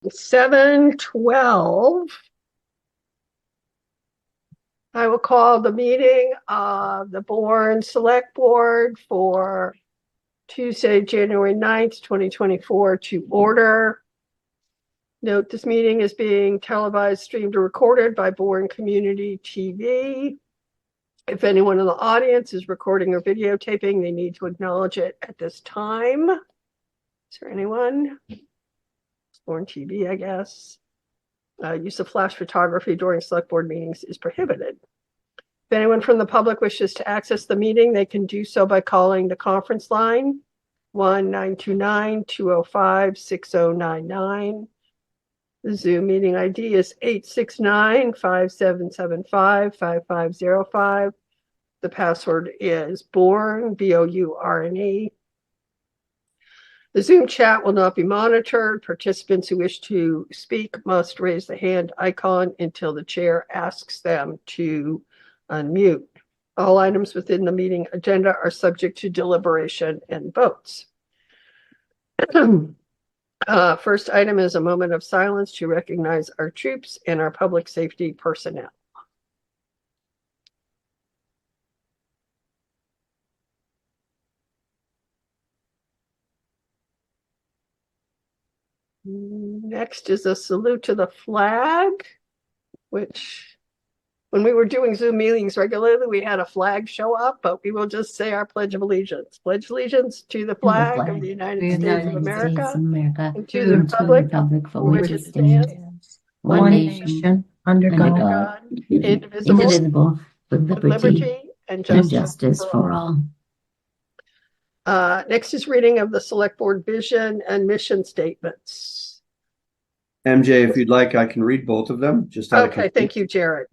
7:12. I will call the meeting of the Bourne Select Board for Tuesday, January 9th, 2024 to order. Note this meeting is being televised, streamed, or recorded by Bourne Community TV. If anyone in the audience is recording or videotaping, they need to acknowledge it at this time. Is there anyone? It's Bourne TV, I guess. Use of flash photography during select board meetings is prohibited. If anyone from the public wishes to access the meeting, they can do so by calling the conference line 1-929-205-6099. The Zoom meeting ID is 869-5775-5505. The password is Bourne, B-O-U-R-N-E. The Zoom chat will not be monitored. Participants who wish to speak must raise the hand icon until the chair asks them to unmute. All items within the meeting agenda are subject to deliberation and votes. First item is a moment of silence to recognize our troops and our public safety personnel. Next is a salute to the flag, which when we were doing Zoom meetings regularly, we had a flag show up, but we will just say our Pledge of Allegiance. Pledge allegiance to the flag of the United States of America and to the republic for which it stands, one nation, under God, indivisible, with liberty and justice for all. Next is reading of the Select Board vision and mission statements. MJ, if you'd like, I can read both of them. Okay, thank you, Jared.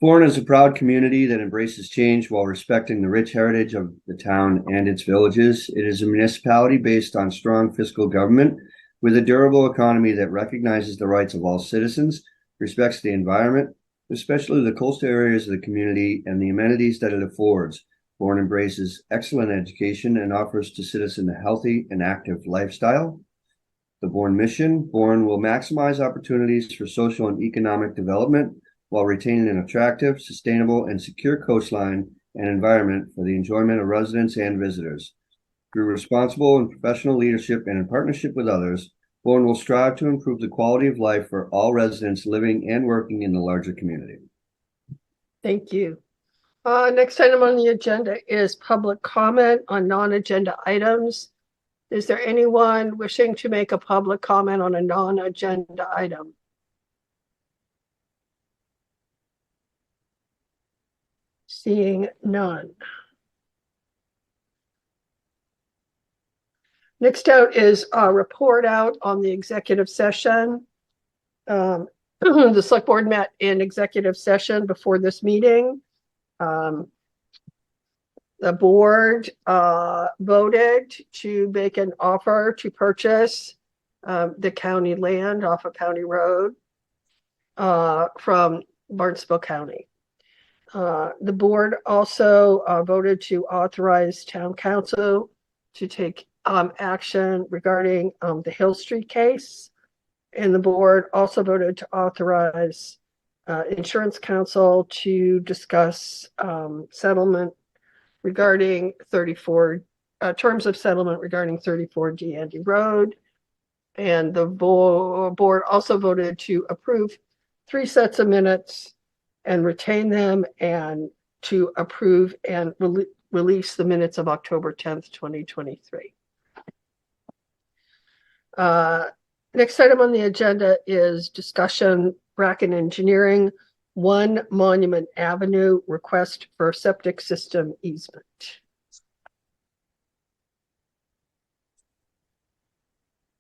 Bourne is a proud community that embraces change while respecting the rich heritage of the town and its villages. It is a municipality based on strong fiscal government with a durable economy that recognizes the rights of all citizens, respects the environment, especially the coastal areas of the community and the amenities that it affords. Bourne embraces excellent education and offers to citizens a healthy and active lifestyle. The Bourne mission: Bourne will maximize opportunities for social and economic development while retaining an attractive, sustainable, and secure coastline and environment for the enjoyment of residents and visitors. Through responsible and professional leadership and in partnership with others, Bourne will strive to improve the quality of life for all residents living and working in the larger community. Thank you. Next item on the agenda is public comment on non-agenda items. Is there anyone wishing to make a public comment on a non-agenda item? Seeing none. Next out is a report out on the executive session. The select board met in executive session before this meeting. The board voted to make an offer to purchase the county land off of County Road from Barnstable County. The board also voted to authorize town council to take action regarding the Hill Street case. And the board also voted to authorize insurance counsel to discuss settlement regarding 34 terms of settlement regarding 34 DeAndy Road. And the board also voted to approve 3 sets of minutes and retain them, and to approve and release the minutes of October 10th, 2023. Next item on the agenda is discussion Bracken Engineering, 1 Monument Avenue, request for septic system easement.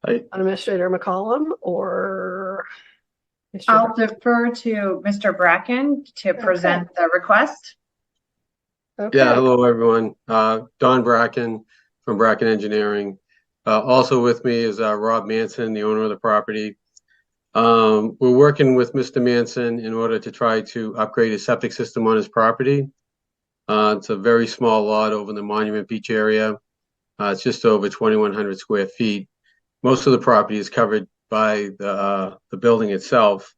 Administrator McCollum or Mr. I'll defer to Mr. Bracken to present the request. Okay. Yeah, hello everyone. Don Bracken from Bracken Engineering. Also with me is Rob Manson, the owner of the property. We're working with Mr. Manson in order to try to upgrade his septic system on his property. It's a very small lot over in the Monument Beach area. It's just over 2,100 square feet. most of the property is covered by the building itself.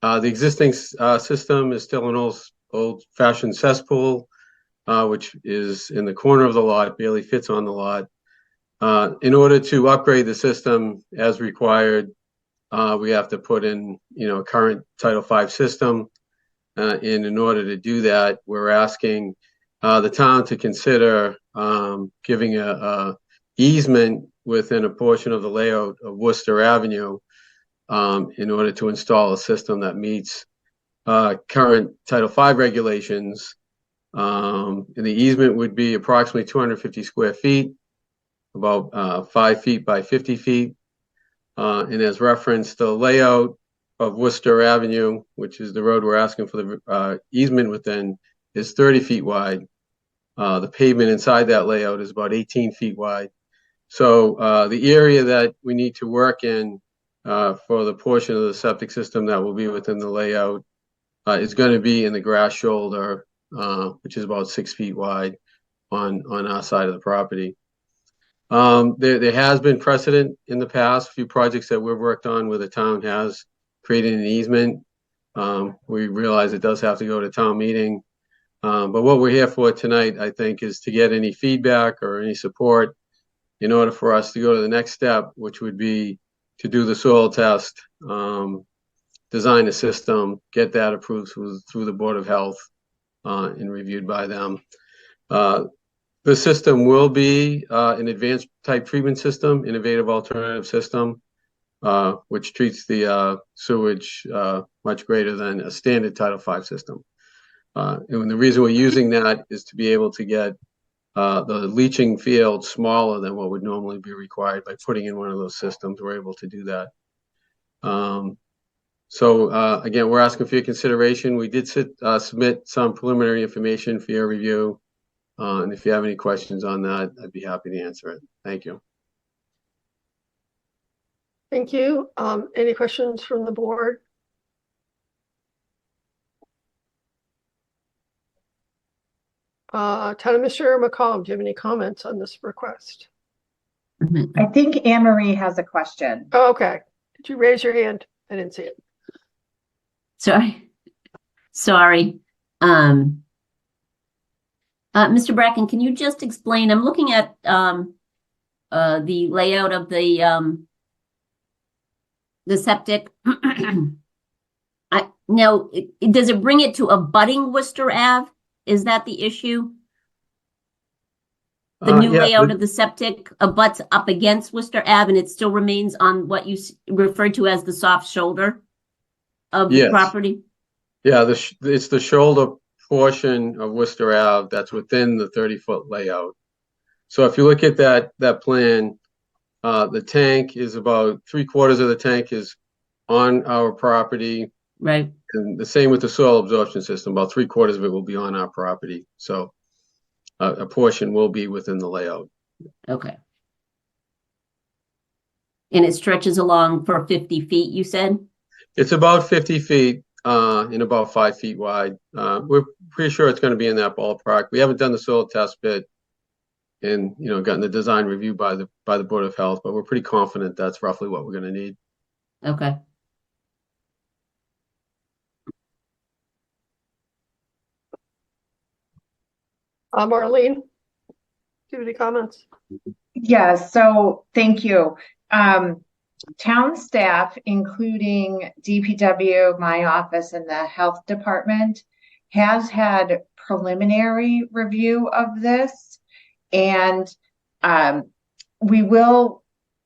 The existing system is still an old-fashioned cesspool, which is in the corner of the lot, barely fits on the lot. In order to upgrade the system as required, we have to put in, a current Title V system. And in order to do that, we're asking the town to consider giving a easement within a portion of the layout of Worcester Avenue in order to install a system that meets current Title V regulations. And the easement would be approximately 250 square feet, about 5 feet by 50 feet. And as referenced, the layout of Worcester Avenue, which is the road we're asking for the easement within, is 30 feet wide. The pavement inside that layout is about 18 feet wide. So the area that we need to work in for the portion of the septic system that will be within the layout is going to be in the grass shoulder, which is about 6 feet wide on our side of the property. There has been precedent in the past, few projects that we've worked on where the town has created an easement. We realize it does have to go to town meeting. But what we're here for tonight, I think, is to get any feedback or any support in order for us to go to the next step, which would be to do the soil test, design a system, get that approved through the Board of Health and reviewed by them. The system will be an advanced type treatment system, innovative alternative system, which treats the sewage much greater than a standard Title V system. And the reason we're using that is to be able to get the leaching field smaller than what would normally be required. By putting in one of those systems, we're able to do that. So again, we're asking for your consideration. We did submit some preliminary information for your review. And if you have any questions on that, I'd be happy to answer it. Thank you. Thank you. Any questions from the board? Town Administrator McCollum, do you have any comments on this request? I think Anne Marie has a question. Oh, okay. Did you raise your hand? I didn't see it. Sorry. Mr. Bracken, can you just explain? I'm looking at the layout of the septic. Now, does it bring it to abutting Worcester Ave? Is that the issue? The new layout of the septic abuts up against Worcester Ave, and it still remains on what you referred to as the soft shoulder of the property? Yeah, it's the shoulder portion of Worcester Ave that's within the 30-foot layout. So if you look at that plan, the tank is about 3/4 of the tank is on our property. Right. And the same with the soil absorption system, about 3/4 of it will be on our property. So a portion will be within the layout. Okay. And it stretches along for 50 feet, you said? It's about 50 feet and about 5 feet wide. We're pretty sure it's going to be in that ballpark. We haven't done the soil test bit and gotten the design review by the Board of Health, but we're pretty confident that's roughly what we're going to need. Okay. Marlene, do you have any comments? Yes, so thank you. Town staff, including DPW, my office, and the health department, has had preliminary review of this. And we will,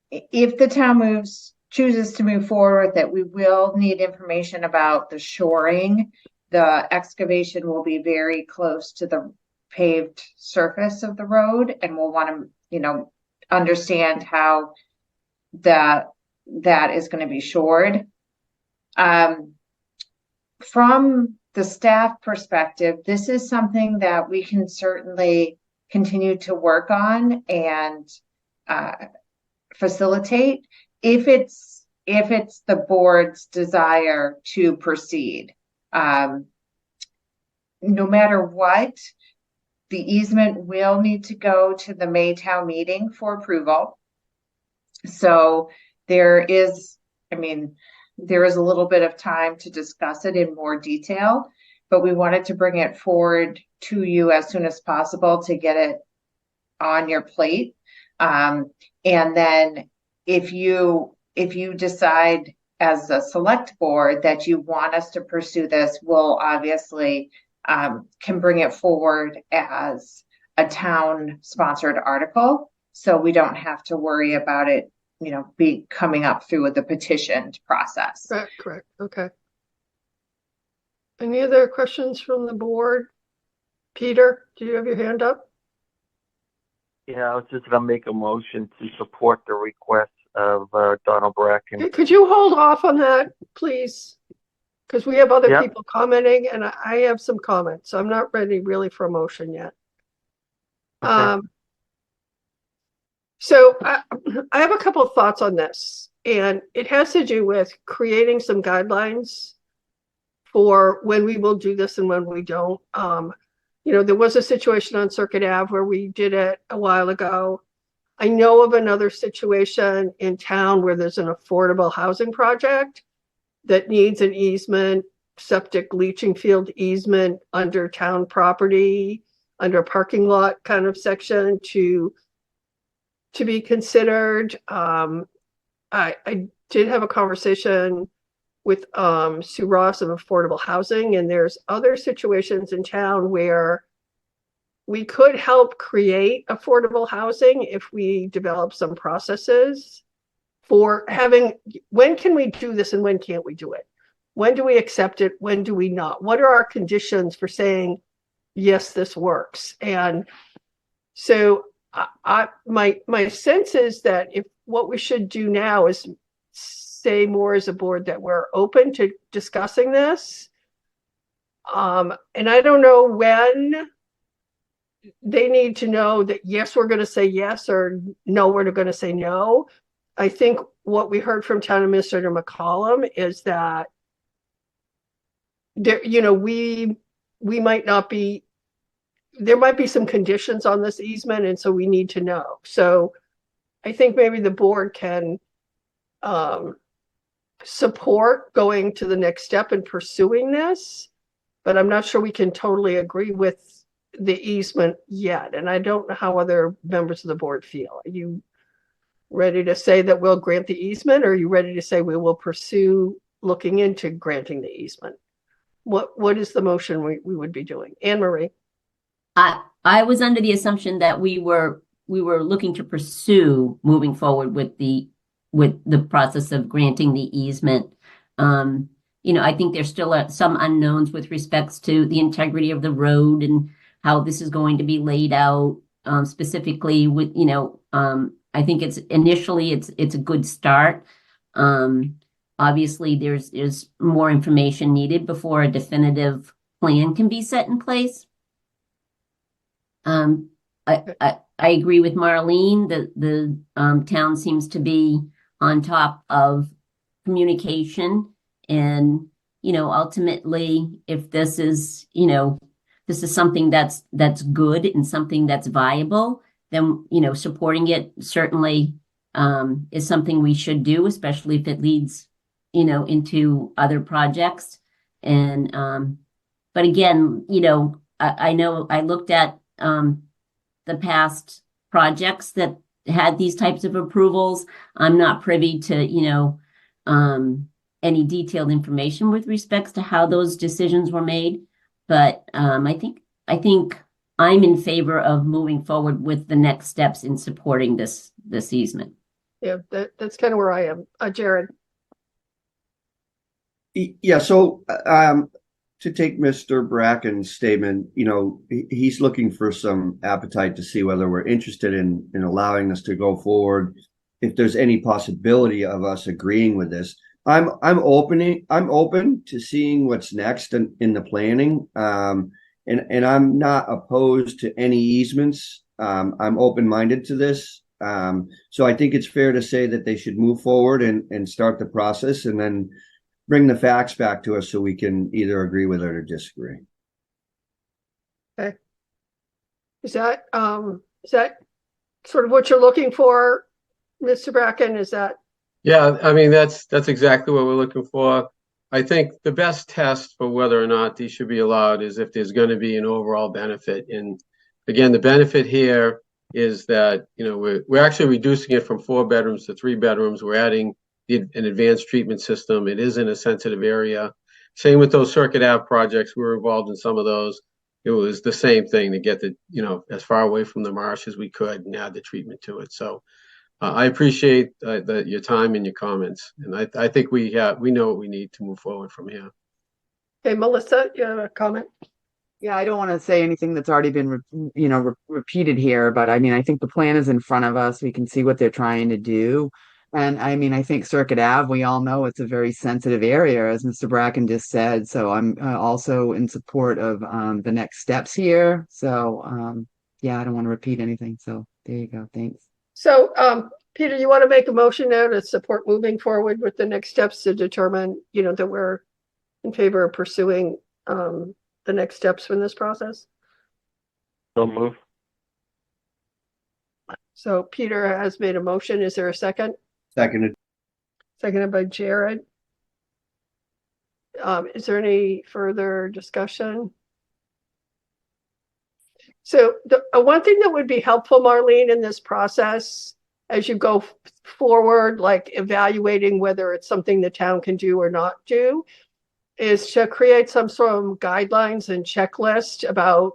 if the town chooses to move forward with it, we will need information about the shoring. The excavation will be very close to the paved surface of the road, and we'll want to, understand how that is going to be shored. From the staff perspective, this is something that we can certainly continue to work on and facilitate if it's the board's desire to proceed. No matter what, the easement will need to go to the May town meeting for approval. So there is, I mean, there is a little bit of time to discuss it in more detail, but we wanted to bring it forward to you as soon as possible to get it on your plate. And then if you decide as a select board that you want us to pursue this, we'll obviously can bring it forward as a town sponsored article. So we don't have to worry about it, be coming up through the petitioned process. Correct. Okay. Any other questions from the board? Peter, do you have your hand up? Yeah, I was just going to make a motion to support the request of Donald Bracken. Could you hold off on that, please? Because we have other Yep. people commenting, and I have some comments. So I'm not ready really for a motion yet. Okay. So I have a couple of thoughts on this, and it has to do with creating some guidelines for when we will do this and when we don't. There was a situation on Circuit Ave where we did it a while ago. I know of another situation in town where there's an affordable housing project that needs an easement, septic leaching field easement under town property, under a parking lot kind of section to be considered. I did have a conversation with Sue Ross of Affordable Housing, and there's other situations in town where we could help create affordable housing if we develop some processes for having, when can we do this and when can't we do it? When do we accept it? When do we not? What are our conditions for saying, yes, this works? And so my sense is that if what we should do now is say more as a board that we're open to discussing this. And I don't know when they need to know that, yes, we're going to say yes, or no, we're going to say no. I think what we heard from Town Administrator McCollum is that there, we might not be, there might be some conditions on this easement, and so we need to know. So I think maybe the board can support going to the next step and pursuing this, but I'm not sure we can totally agree with the easement yet. And I don't know how other members of the board feel. Are you ready to say that we'll grant the easement, or are you ready to say we will pursue looking into granting the easement? What is the motion we would be doing? Anne Marie? I was under the assumption that we were looking to pursue moving forward with the process of granting the easement. I think there's still some unknowns with respects to the integrity of the road and how this is going to be laid out, specifically with, I think it's a good start. Obviously there's more information needed before a definitive plan can be set in place. I agree with Marlene that the town seems to be on top of communication, and ultimately, if this is something that's good and something that's viable, then supporting it certainly is something we should do, especially if it leads into other projects. And but again, I know I looked at the past projects that had these types of approvals. I'm not privy to, any detailed information with respects to how those decisions were made. But I think I'm in favor of moving forward with the next steps in supporting this easement. Yeah, that's kind of where I am. Jared? Yeah, so to take Mr. Bracken's statement, he's looking for some appetite to see whether we're interested in allowing us to go forward. If there's any possibility of us agreeing with this, I'm open to seeing what's next in the planning. And I'm not opposed to any easements. I'm open-minded to this. So I think it's fair to say that they should move forward and start the process, and then bring the facts back to us so we can either agree with it or disagree. Okay. Is that sort of what you're looking for, Mr. Bracken, is that? Yeah, I mean, that's exactly what we're looking for. I think the best test for whether or not these should be allowed is if there's going to be an overall benefit. And again, the benefit here is that, you know, we're actually reducing it from 4 bedrooms to 3 bedrooms. We're adding an advanced treatment system. It is in a sensitive area. Same with those Circuit Ave projects. We were involved in some of those. It was the same thing to get the, you know, as far away from the marsh as we could and add the treatment to it. So I appreciate your time and your comments, and I think we know what we need to move forward from here. Okay, Melissa, you have a comment? Yeah, I don't want to say anything that's already been, repeated here, but I mean, I think the plan is in front of us. We can see what they're trying to do. And I mean, I think Circuit Ave, we all know it's a very sensitive area, as Mr. Bracken just said. So I'm also in support of the next steps here. So yeah, I don't want to repeat anything. So there you go. Thanks. So, Peter, you want to make a motion now to support moving forward with the next steps to determine, you know, that we're in favor of pursuing the next steps in this process? So move. So Peter has made a motion. Is there a second? Seconded. Seconded by Jared. Is there any further discussion? So the one thing that would be helpful, Marlene, in this process, as you go forward, like evaluating whether it's something the town can do or not do, is to create some sort of guidelines and checklist about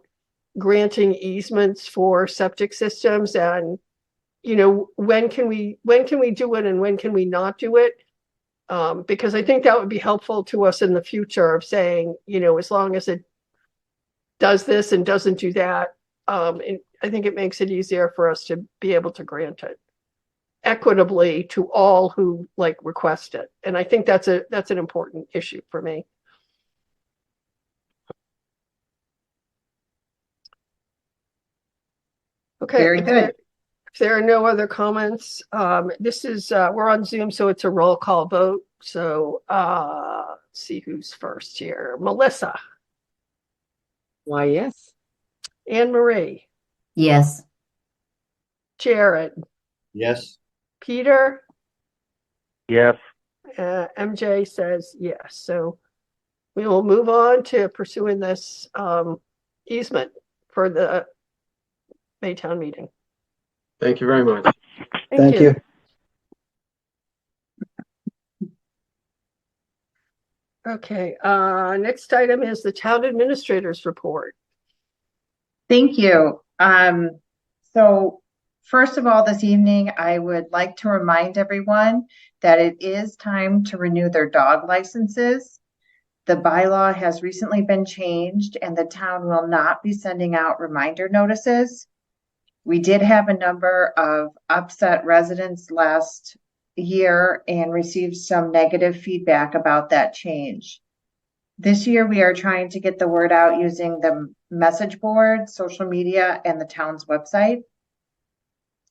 granting easements for septic systems, and, you know, when can we do it and when can we not do it? Because I think that would be helpful to us in the future of saying, you know, as long as it does this and doesn't do that, I think it makes it easier for us to be able to grant it equitably to all who like request it. And I think that's an important issue for me. Okay. Very good. If there are no other comments, this is we're on Zoom, so it's a roll call vote. So let's see who's first here. Melissa. Why, yes. Anne Marie. Yes. Jared. Yes. Peter. Yes. MJ says yes. So we will move on to pursuing this easement for the Maytown meeting. Thank you very much. Thank you. Okay, next item is the town administrator's report. Thank you. So first of all, this evening, I would like to remind everyone that it is time to renew their dog licenses. The bylaw has recently been changed and the town will not be sending out reminder notices. We did have a number of upset residents last year and received some negative feedback about that change. This year, we are trying to get the word out using the message board, social media, and the town's website.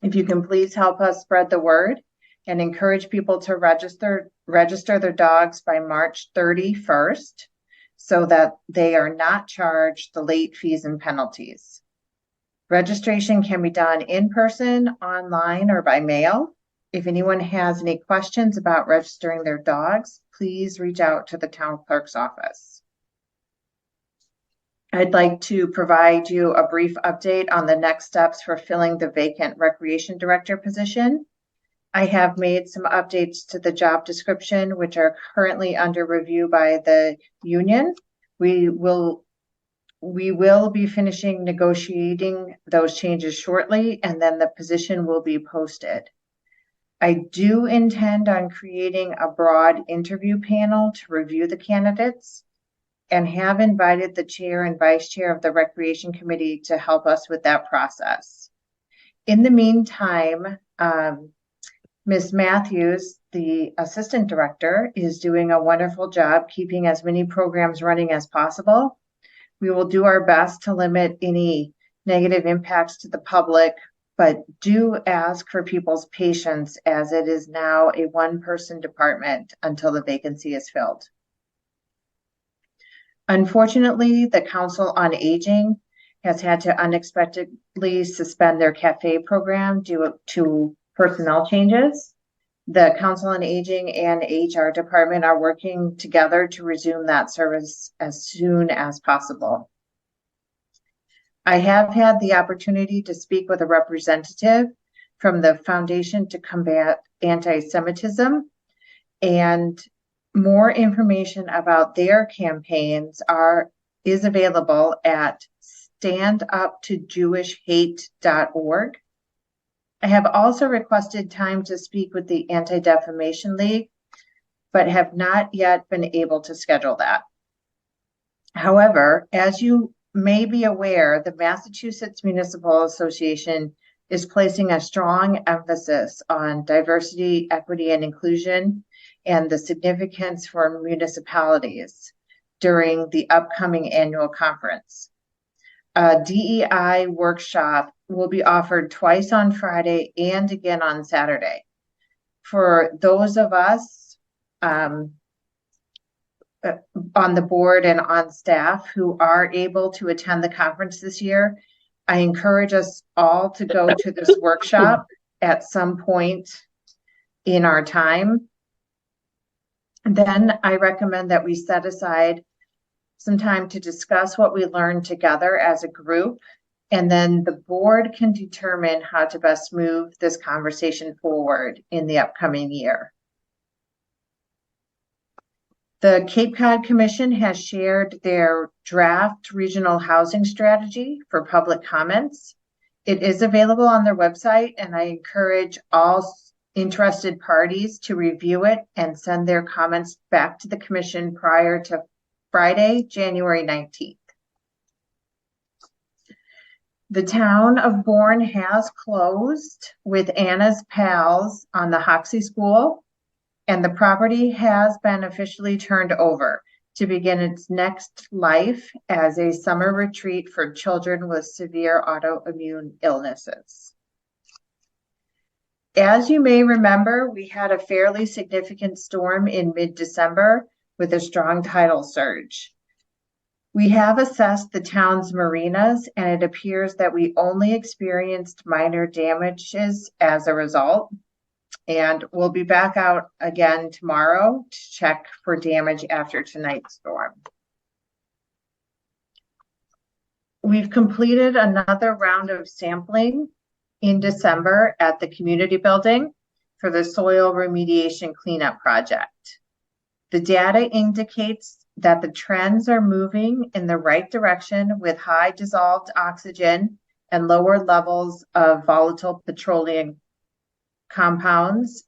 If you can please help us spread the word and encourage people to register their dogs by March 31st so that they are not charged the late fees and penalties. Registration can be done in person, online, or by mail. If anyone has any questions about registering their dogs, please reach out to the town clerk's office. I'd like to provide you a brief update on the next steps for filling the vacant recreation director position. I have made some updates to the job description, which are currently under review by the union. We will be finishing negotiating those changes shortly, and then the position will be posted. I do intend on creating a broad interview panel to review the candidates and have invited the chair and vice chair of the Recreation Committee to help us with that process. In the meantime, Ms. Matthews, the assistant director, is doing a wonderful job keeping as many programs running as possible. We will do our best to limit any negative impacts to the public, but do ask for people's patience as it is now a one-person department until the vacancy is filled. Unfortunately, the Council on Aging has had to unexpectedly suspend their cafe program due to personnel changes. The Council on Aging and HR Department are working together to resume that service as soon as possible. I have had the opportunity to speak with a representative from the Foundation to Combat Anti-Semitism, and more information about their campaigns is available at standuptojewishhate.org. I have also requested time to speak with the Anti-Defamation League, but have not yet been able to schedule that. However, as you may be aware, the Massachusetts Municipal Association is placing a strong emphasis on diversity, equity, and inclusion, and the significance for municipalities during the upcoming annual conference. A DEI workshop will be offered twice on Friday and again on Saturday. For those of us on the board and on staff who are able to attend the conference this year, I encourage us all to go to this workshop at some point in our time. Then I recommend that we set aside some time to discuss what we learned together as a group, and then the board can determine how to best move this conversation forward in the upcoming year. The Cape Cod Commission has shared their draft regional housing strategy for public comments. It is available on their website, and I encourage all interested parties to review it and send their comments back to the Commission prior to Friday, January 19th. The town of Bourne has closed with Anna's Pals on the Hoxie School, and the property has been officially turned over to begin its next life as a summer retreat for children with severe autoimmune illnesses. As you may remember, we had a fairly significant storm in mid-December with a strong tidal surge. We have assessed the town's marinas, and it appears that we only experienced minor damages as a result. And we'll be back out again tomorrow to check for damage after tonight's storm. We've completed another round of sampling in December at the community building for the soil remediation cleanup project. The data indicates that the trends are moving in the right direction with high dissolved oxygen and lower levels of volatile petroleum compounds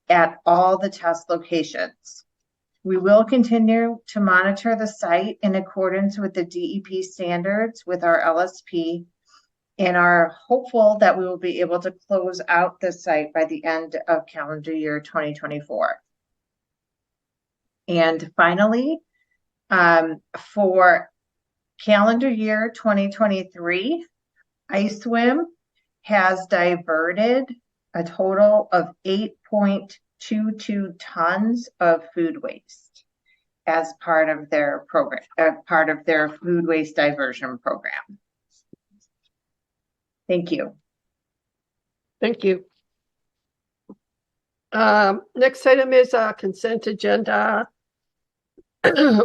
at all the test locations. We will continue to monitor the site in accordance with the DEP standards with our LSP, and are hopeful that we will be able to close out the site by the end of calendar year 2024. And finally, for calendar year 2023, ISWIM has diverted a total of 8.22 tons of food waste as part of their program, part of their food waste diversion program. Thank you. Thank you. Next item is consent agenda.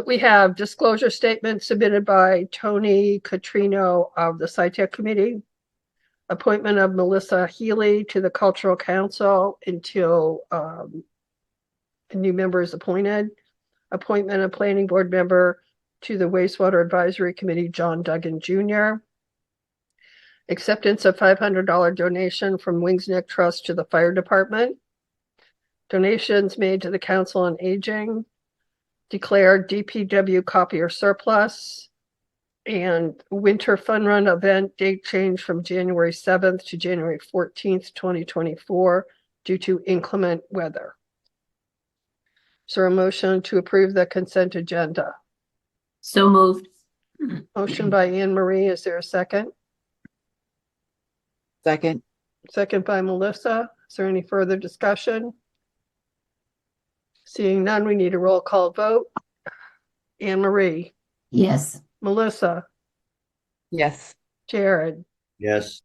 We have disclosure statement submitted by Tony Catrino of the SciTech Committee, appointment of Melissa Healy to the Cultural Council until a new member is appointed, appointment of Planning Board member to the Wastewater Advisory Committee, John Duggan Jr., acceptance of $500 donation from Wings Neck Trust to the Fire Department, donations made to the Council on Aging, declared DPW copier surplus, and winter fun run event date change from January 7th to January 14th, 2024 due to inclement weather. Is there a motion to approve the consent agenda? So moved. Motion by Anne Marie. Is there a second? Second. Second by Melissa. Is there any further discussion? Seeing none, we need a roll call vote. Anne Marie. Yes. Melissa. Yes. Jared. Yes.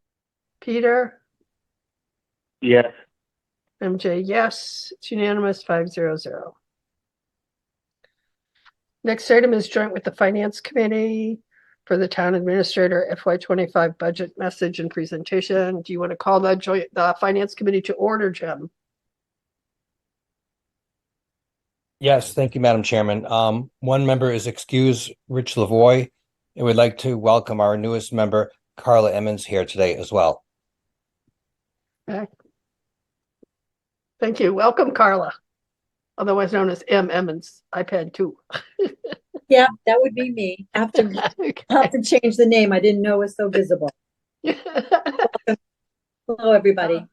Peter. Yes. MJ, yes. It's unanimous, 500. Next item is joint with the Finance Committee for the Town Administrator FY25 budget message and presentation. Do you want to call the Finance Committee to order, Jim? Yes, thank you, Madam Chairman. One member is excused, Rich Lavoie, and we'd like to welcome our newest member, Carla Emmons, here today as well. Okay. Thank you. Welcome, Carla, otherwise known as M. Emmons, iPad 2. Yeah, that would be me. I have to change the name. I didn't know it was so visible. Hello, everybody.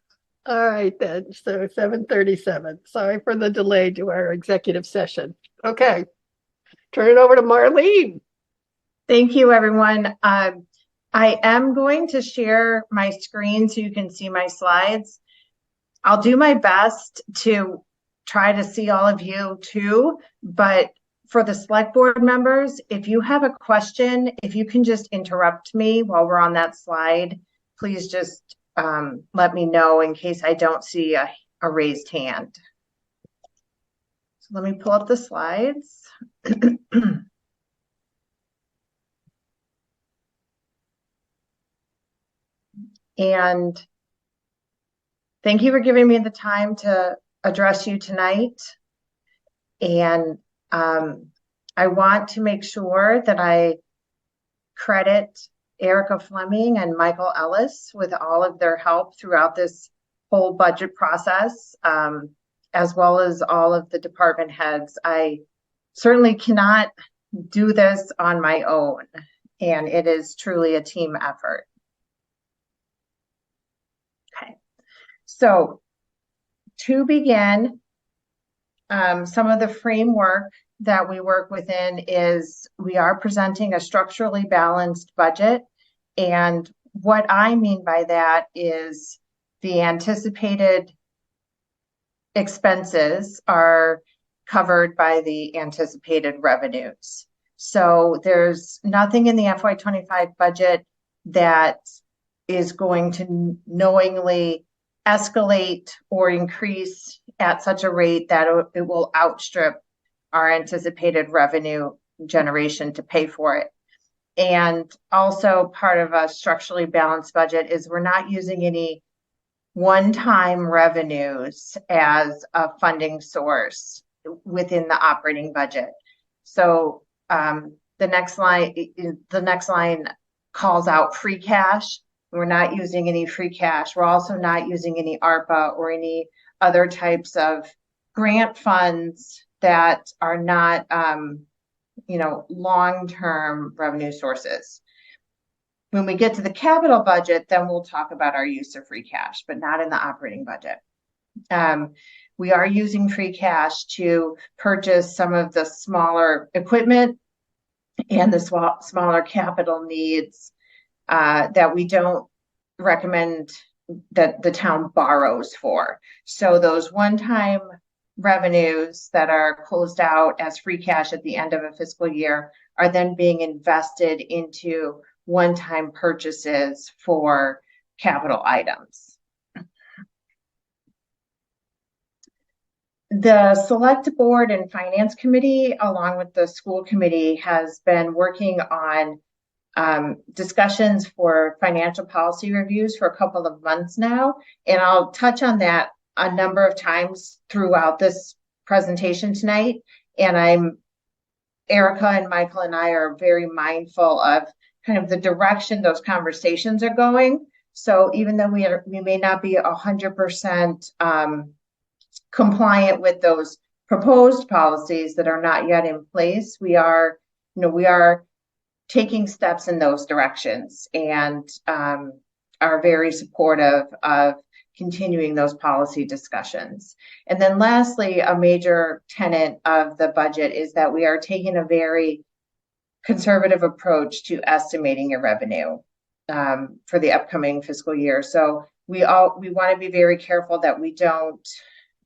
All right, then. So 7:37. Sorry for the delay to our executive session. Okay. Turn it over to Marlene. Thank you, everyone. I am going to share my screen so you can see my slides. I'll do my best to try to see all of you too, but for the select board members, if you have a question, if you can just interrupt me while we're on that slide, please just let me know in case I don't see a raised hand. So let me pull up the slides. And thank you for giving me the time to address you tonight. And I want to make sure that I credit Erica Fleming and Michael Ellis with all of their help throughout this whole budget process, as well as all of the department heads. I certainly cannot do this on my own, and it is truly a team effort. Okay, so to begin, some of the framework that we work within is we are presenting a structurally balanced budget. And what I mean by that is the anticipated expenses are covered by the anticipated revenues. So there's nothing in the FY25 budget that is going to knowingly escalate or increase at such a rate that it will outstrip our anticipated revenue generation to pay for it. And also part of a structurally balanced budget is we're not using any one-time revenues as a funding source within the operating budget. So the next line calls out free cash. We're not using any free cash. We're also not using any ARPA or any other types of grant funds that are not, long-term revenue sources. When we get to the capital budget, then we'll talk about our use of free cash, but not in the operating budget. We are using free cash to purchase some of the smaller equipment and the smaller capital needs that we don't recommend that the town borrows for. So those one-time revenues that are closed out as free cash at the end of a fiscal year are then being invested into one-time purchases for capital items. The Select Board and Finance Committee, along with the School Committee, has been working on discussions for financial policy reviews for a couple of months now, and I'll touch on that a number of times throughout this presentation tonight. And Erica and Michael and I are very mindful of kind of the direction those conversations are going. So even though we may not be 100% compliant with those proposed policies that are not yet in place, we are taking steps in those directions and are very supportive of continuing those policy discussions. And then lastly, a major tenet of the budget is that we are taking a very conservative approach to estimating your revenue for the upcoming fiscal year. So we want to be very careful that we don't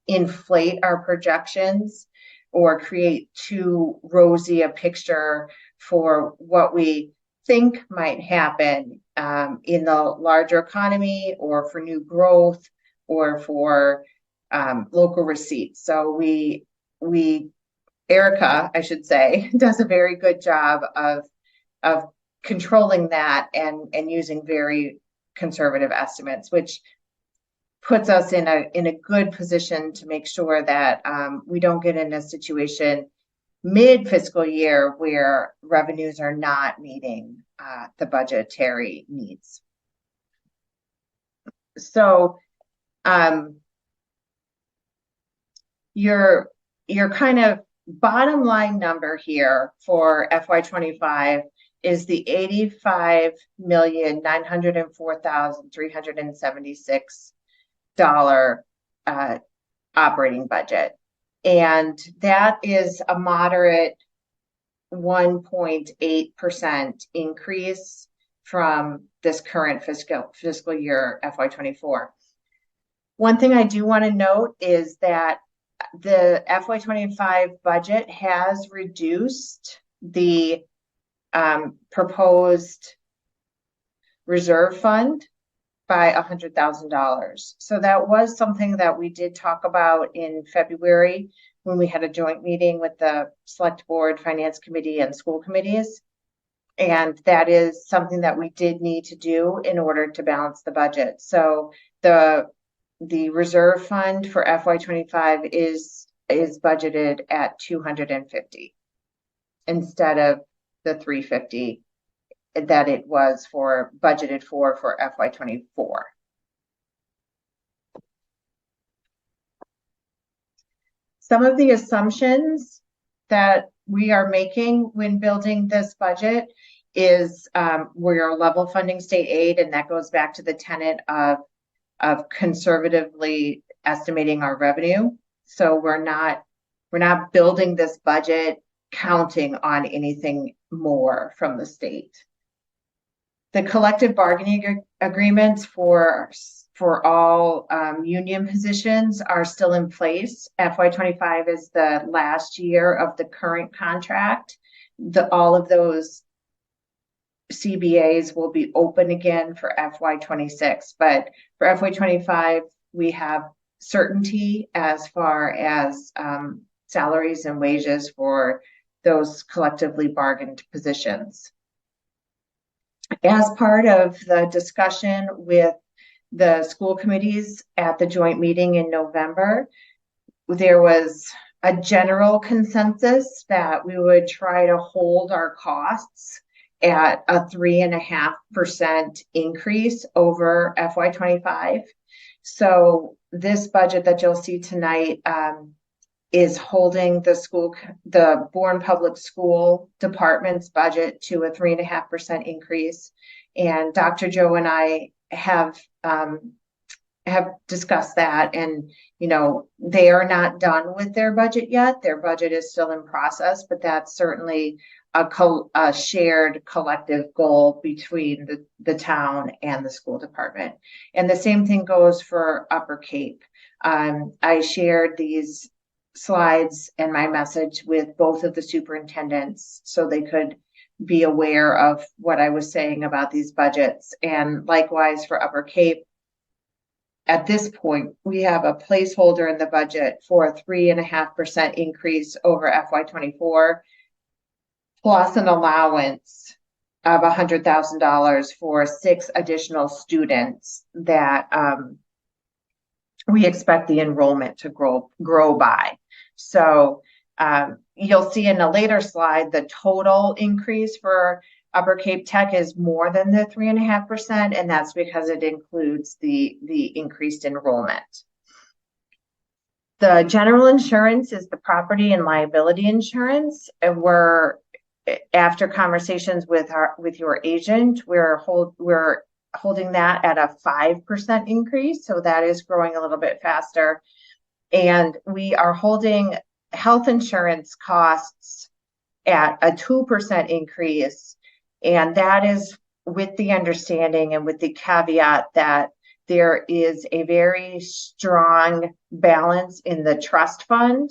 inflate our projections or create too rosy a picture for what we think might happen in the larger economy or for new growth or for local receipts. So Erica, I should say, does a very good job of controlling that and using very conservative estimates, which puts us in a good position to make sure that we don't get in a situation mid-fiscal year where revenues are not meeting the budgetary needs. So your kind of bottom line number here for FY25 is the $85,904,376 operating budget. And that is a moderate 1.8% increase from this current fiscal year FY24. One thing I do want to note is that the FY25 budget has reduced the proposed reserve fund by $100,000. So that was something that we did talk about in February when we had a joint meeting with the Select Board, Finance Committee, and school committees. And that is something that we did need to do in order to balance the budget. So the reserve fund for FY25 is budgeted at 250 instead of the 350 that it was budgeted for FY24. Some of the assumptions that we are making when building this budget is we're level funding state aid, and that goes back to the tenet of conservatively estimating our revenue. So we're not building this budget counting on anything more from the state. The collective bargaining agreements for all union positions are still in place. FY25 is the last year of the current contract. All of those CBAs will be open again for FY26, but for FY25, we have certainty as far as salaries and wages for those collectively bargained positions. As part of the discussion with the school committees at the joint meeting in November, there was a general consensus that we would try to hold our costs at a 3.5% increase over FY25. So this budget that you'll see tonight is holding the Bourne Public School Department's budget to a 3.5% increase. And Dr. Joe and I have discussed that, and they are not done with their budget yet. Their budget is still in process, but that's certainly a shared collective goal between the town and the school department. And the same thing goes for Upper Cape. I shared these slides and my message with both of the superintendents so they could be aware of what I was saying about these budgets. And likewise for Upper Cape, at this point, we have a placeholder in the budget for a 3.5% increase over FY24, plus an allowance of $100,000 for 6 additional students that we expect the enrollment to grow by. So you'll see in a later slide, the total increase for Upper Cape Tech is more than the 3.5%, and that's because it includes the increased enrollment. The general insurance is the property and liability insurance, and after conversations with your agent, we're holding that at a 5% increase, so that is growing a little bit faster. And we are holding health insurance costs at a 2% increase, and that is with the understanding and with the caveat that there is a very strong balance in the trust fund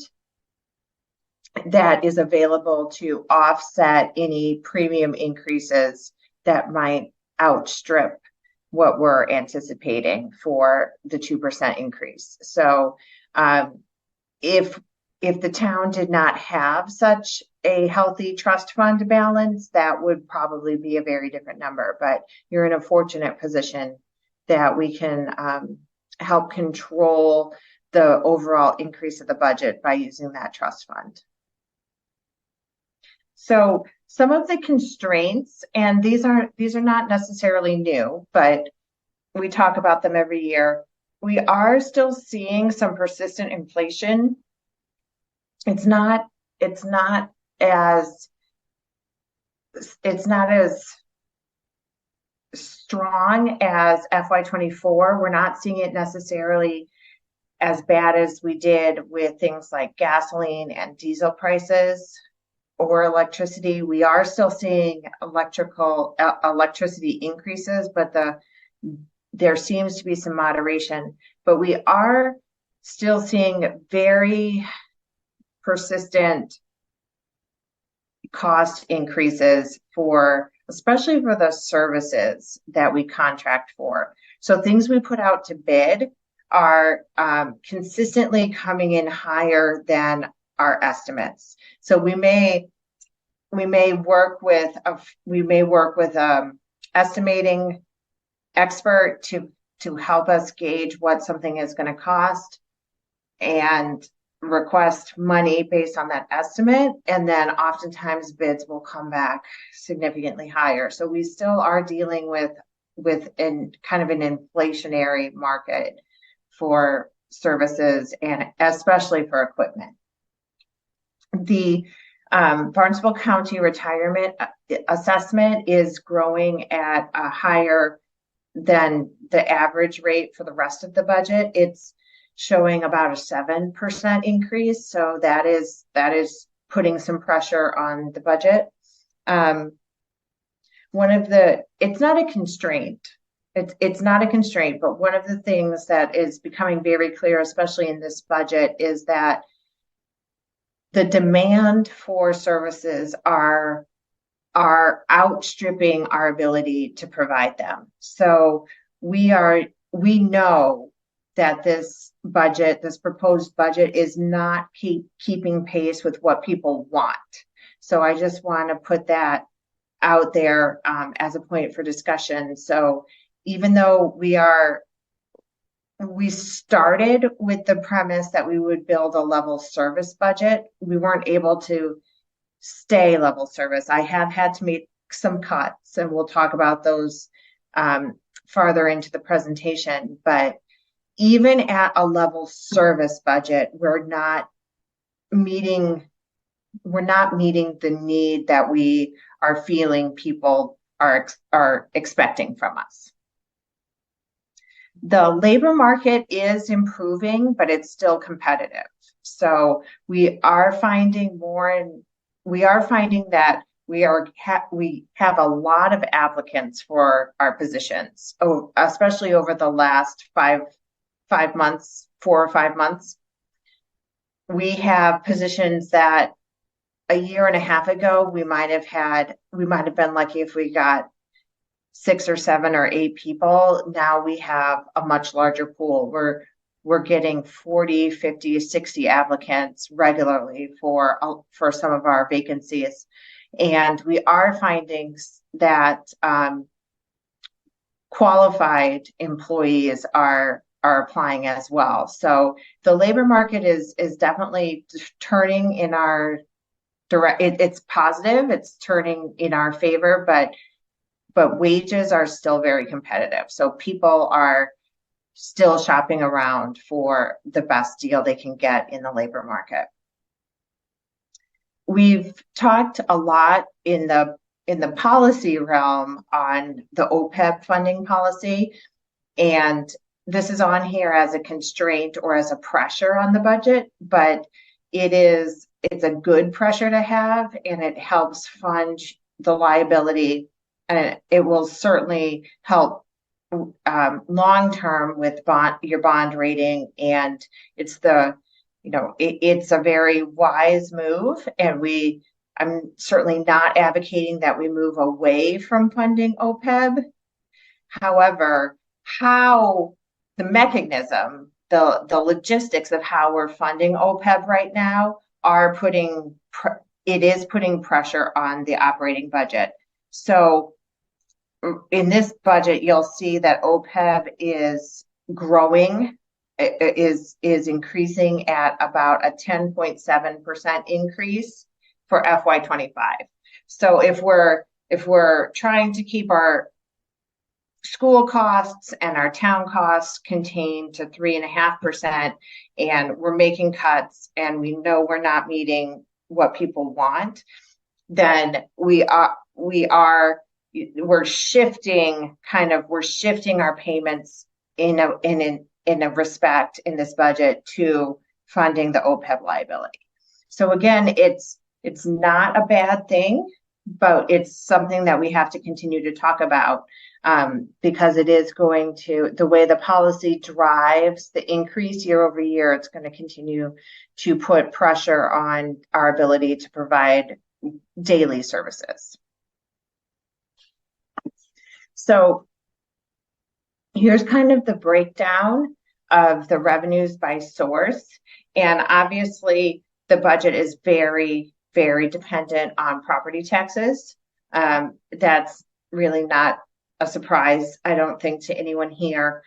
that is available to offset any premium increases that might outstrip what we're anticipating for the 2% increase. So If the town did not have such a healthy trust fund balance, that would probably be a very different number. But you're in a fortunate position that we can help control the overall increase of the budget by using that trust fund. So some of the constraints, and these are not necessarily new, but we talk about them every year. We are still seeing some persistent inflation. It's not as strong as FY24. We're not seeing it necessarily as bad as we did with things like gasoline and diesel prices or electricity. We are still seeing electricity increases, but there seems to be some moderation. But we are still seeing very persistent cost increases especially for the services that we contract for. So things we put out to bid are consistently coming in higher than our estimates. So we may work with estimating expert to help us gauge what something is going to cost and request money based on that estimate, and then oftentimes bids will come back significantly higher. So we still are dealing with kind of an inflationary market for services and especially for equipment. The Barnstable County retirement assessment is growing at a higher than the average rate for the rest of the budget. It's showing about a 7% increase. So that is putting some pressure on the budget. It's not a constraint. It's not a constraint, but one of the things that is becoming very clear, especially in this budget, is that the demand for services are outstripping our ability to provide them. So we know that this proposed budget is not keeping pace with what people want. So I just want to put that out there as a point for discussion. So even though we started with the premise that we would build a level service budget, we weren't able to stay level service. I have had to make some cuts, and we'll talk about those farther into the presentation. But even at a level service budget, we're not meeting the need that we are feeling people are expecting from us. The labor market is improving, but it's still competitive. So we are finding that we have a lot of applicants for our positions, especially over the last 4 or 5 months. We have positions that a year and a half ago we might have been lucky if we got 6 or 7 or 8 people. Now we have a much larger pool. We're getting 40, 50, 60 applicants regularly for some of our vacancies. And we are finding that qualified employees are applying as well. So the labor market is definitely turning in our it's positive, it's turning in our favor, but wages are still very competitive. So people are still shopping around for the best deal they can get in the labor market. We've talked a lot in the policy realm on the OPEB funding policy, and this is on here as a constraint or as a pressure on the budget, but it's a good pressure to have, and it helps fund the liability, and it will certainly help long-term with your bond rating. And it's a very wise move, and I'm certainly not advocating that we move away from funding OPEB. However, how the mechanism the logistics of how we're funding OPEB right now are putting pressure on the operating budget. So in this budget, you'll see that OPEB is growing, is increasing at about a 10.7% increase for FY25. So if we're trying to keep our school costs and our town costs contained to 3.5%, and we're making cuts and we know we're not meeting what people want, then we're shifting our payments in a respect in this budget to funding the OPEB liability. So again, it's not a bad thing, but it's something that we have to continue to talk about, because it is going to, the way the policy drives the increase year over year, it's going to continue to put pressure on our ability to provide daily services. So here's kind of the breakdown of the revenues by source. And obviously the budget is very, very dependent on property taxes. That's really not a surprise, I don't think, to anyone here.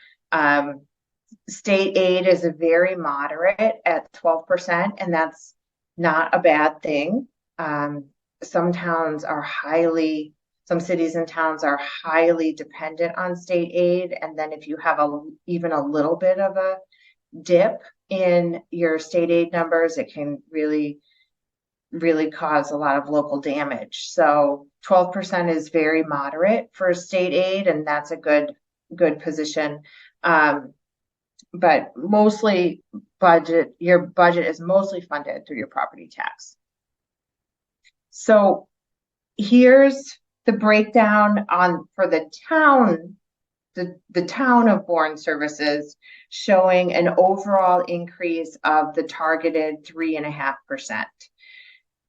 State aid is a very moderate at 12%, and that's not a bad thing. Some cities and towns are highly dependent on state aid. And then if you have even a little bit of a dip in your state aid numbers, it can really, really cause a lot of local damage. So 12% is very moderate for state aid, and that's a good position. But mostly your budget is mostly funded through your property tax. So here's the breakdown for the town, the town of Bourne Services, showing an overall increase of the targeted 3.5%.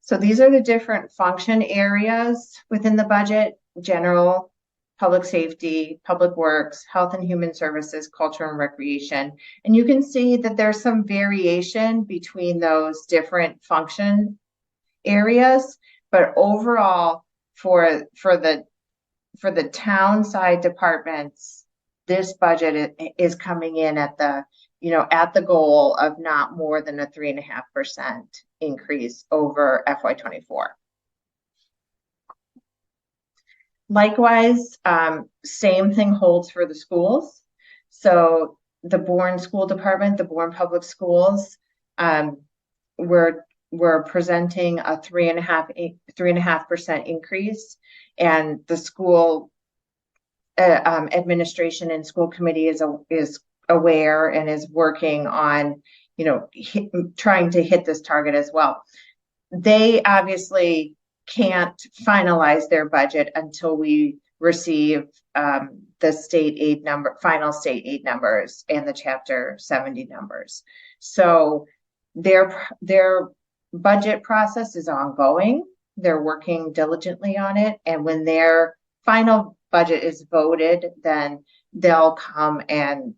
So these are the different function areas within the budget: general, public safety, public works, health and human services, culture and recreation. And you can see that there's some variation between those different function areas, but overall for the town side departments, this budget is coming in at the goal of not more than a 3.5% increase over FY24. Likewise, same thing holds for the schools. So the Bourne School Department, the Bourne Public Schools, we're presenting a 3.5% increase, and the school administration and school committee is aware and is working on, trying to hit this target as well. They obviously can't finalize their budget until we receive the state aid final state aid numbers and the Chapter 70 numbers. So their budget process is ongoing. They're working diligently on it, and when their final budget is voted, then they'll come and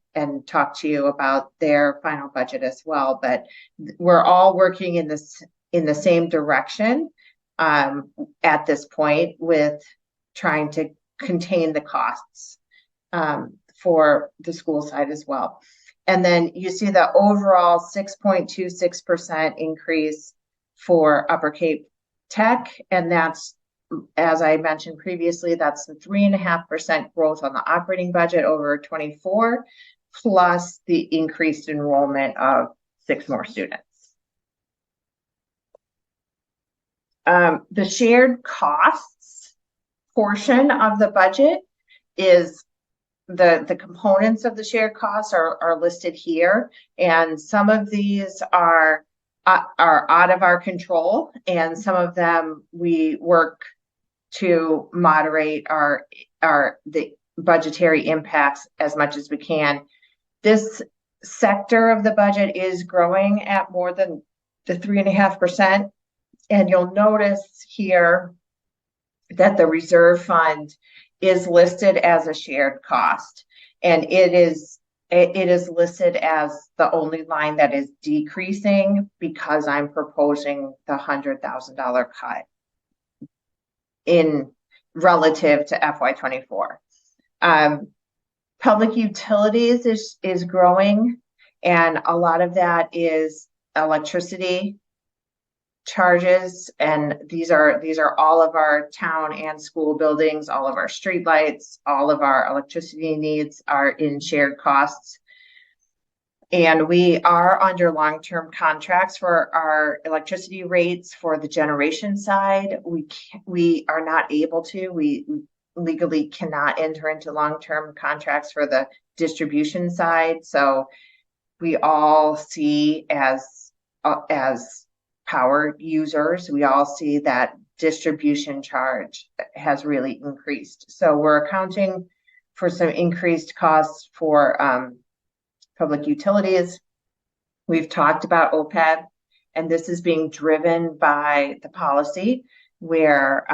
talk to you about their final budget as well. But we're all working in the same direction at this point, with trying to contain the costs for the school side as well. And then you see the overall 6.26% increase for Upper Cape Tech, and that's, as I mentioned previously, that's the 3.5% growth on the operating budget over 24, plus the increased enrollment of 6 more students. The shared costs portion of the budget is the components of the shared costs are listed here, and some of these are out of our control, and some of them we work to moderate the budgetary impacts as much as we can. This sector of the budget is growing at more than the 3.5%, and you'll notice here that the reserve fund is listed as a shared cost, and it is it is listed as the only line that is decreasing because I'm proposing the $100,000 cut in relative to FY24. Public utilities is growing, and a lot of that is electricity charges, and these are all of our town and school buildings, all of our streetlights, all of our electricity needs are in shared costs. And we are under long-term contracts for our electricity rates for the generation side. We are not able to, we legally cannot enter into long-term contracts for the distribution side. So we all see as power users, we all see that distribution charge has really increased. So we're accounting for some increased costs for public utilities. We've talked about OPEB, and this is being driven by the policy where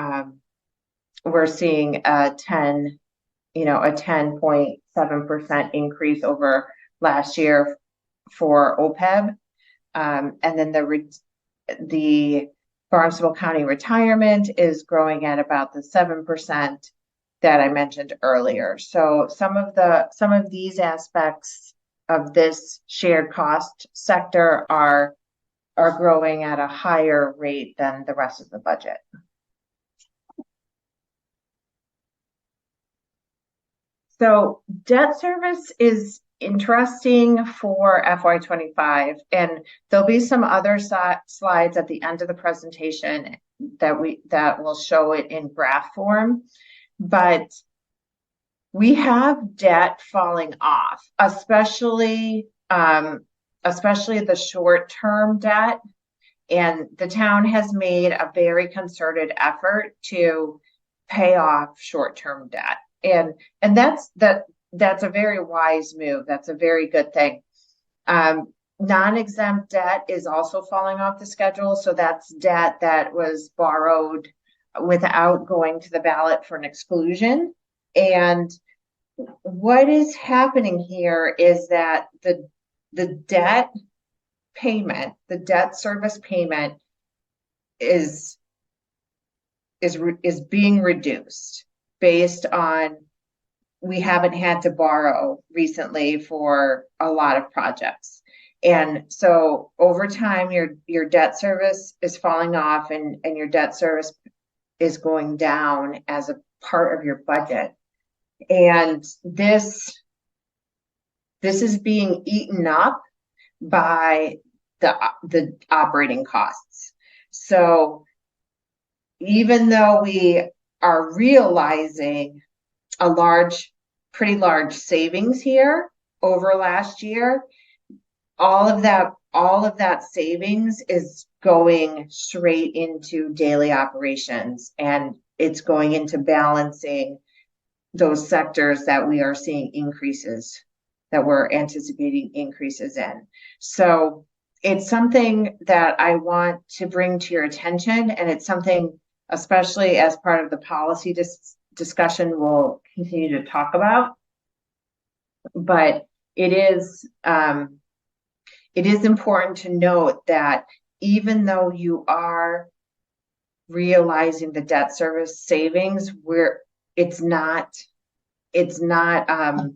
we're seeing a 10.7% increase over last year for OPEB. And then the Barnstable County retirement is growing at about the 7% that I mentioned earlier. So some of these aspects of this shared cost sector are growing at a higher rate than the rest of the budget. So debt service is interesting for FY25, and there'll be some other slides at the end of the presentation that will show it in graph form, but we have debt falling off, especially the short-term debt, and the town has made a very concerted effort to pay off short-term debt, and that's a very wise move. That's a very good thing. Non-exempt debt is also falling off the schedule. So that's debt that was borrowed without going to the ballot for an exclusion. And what is happening here is that the debt payment, the debt service payment is being reduced based on we haven't had to borrow recently for a lot of projects. And so over time, your debt service is falling off and your debt service is going down as a part of your budget. And this is being eaten up by the operating costs. So even though we are realizing pretty large savings here over last year, all of that savings is going straight into daily operations, and it's going into balancing those sectors that we are seeing increases, that we're anticipating increases in. So it's something that I want to bring to your attention, and it's something, especially as part of the policy discussion, we'll continue to talk about. But it is important to note that even though you are realizing the debt service savings, it's not available.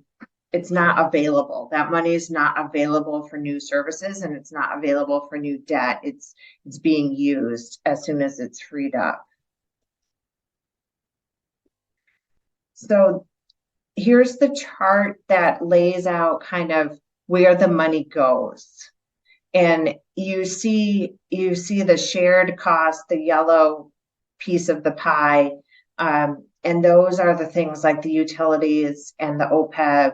That money is not available for new services, and it's not available for new debt. It's being used as soon as it's freed up. So here's the chart that lays out kind of where the money goes. And you see the shared cost, the yellow piece of the pie. And those are the things like the utilities and the OPEB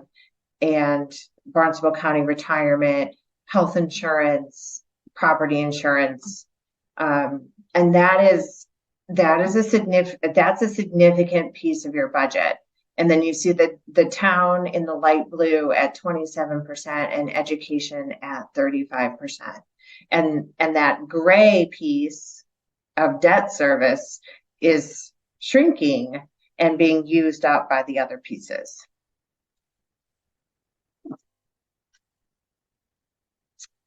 and Barnstable County retirement, health insurance, property insurance. And that's a significant piece of your budget. And then you see the town in the light blue at 27% and education at 35%. And that gray piece of debt service is shrinking and being used up by the other pieces.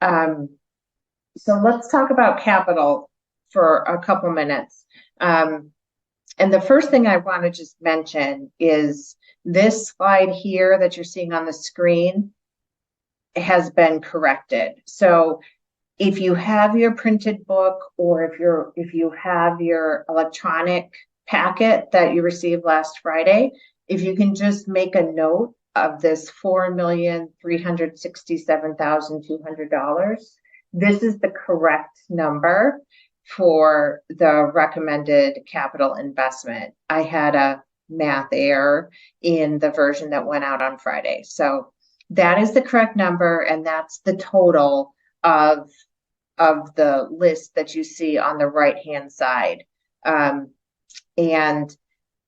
So let's talk about capital for a couple minutes. And the first thing I want to just mention is this slide here that you're seeing on the screen has been corrected. So if you have your printed book, or if you have your electronic packet that you received last Friday, if you can just make a note of this $4,367,200, this is the correct number for the recommended capital investment. I had a math error in the version that went out on Friday. So that is the correct number, and that's the total of the list that you see on the right-hand side. And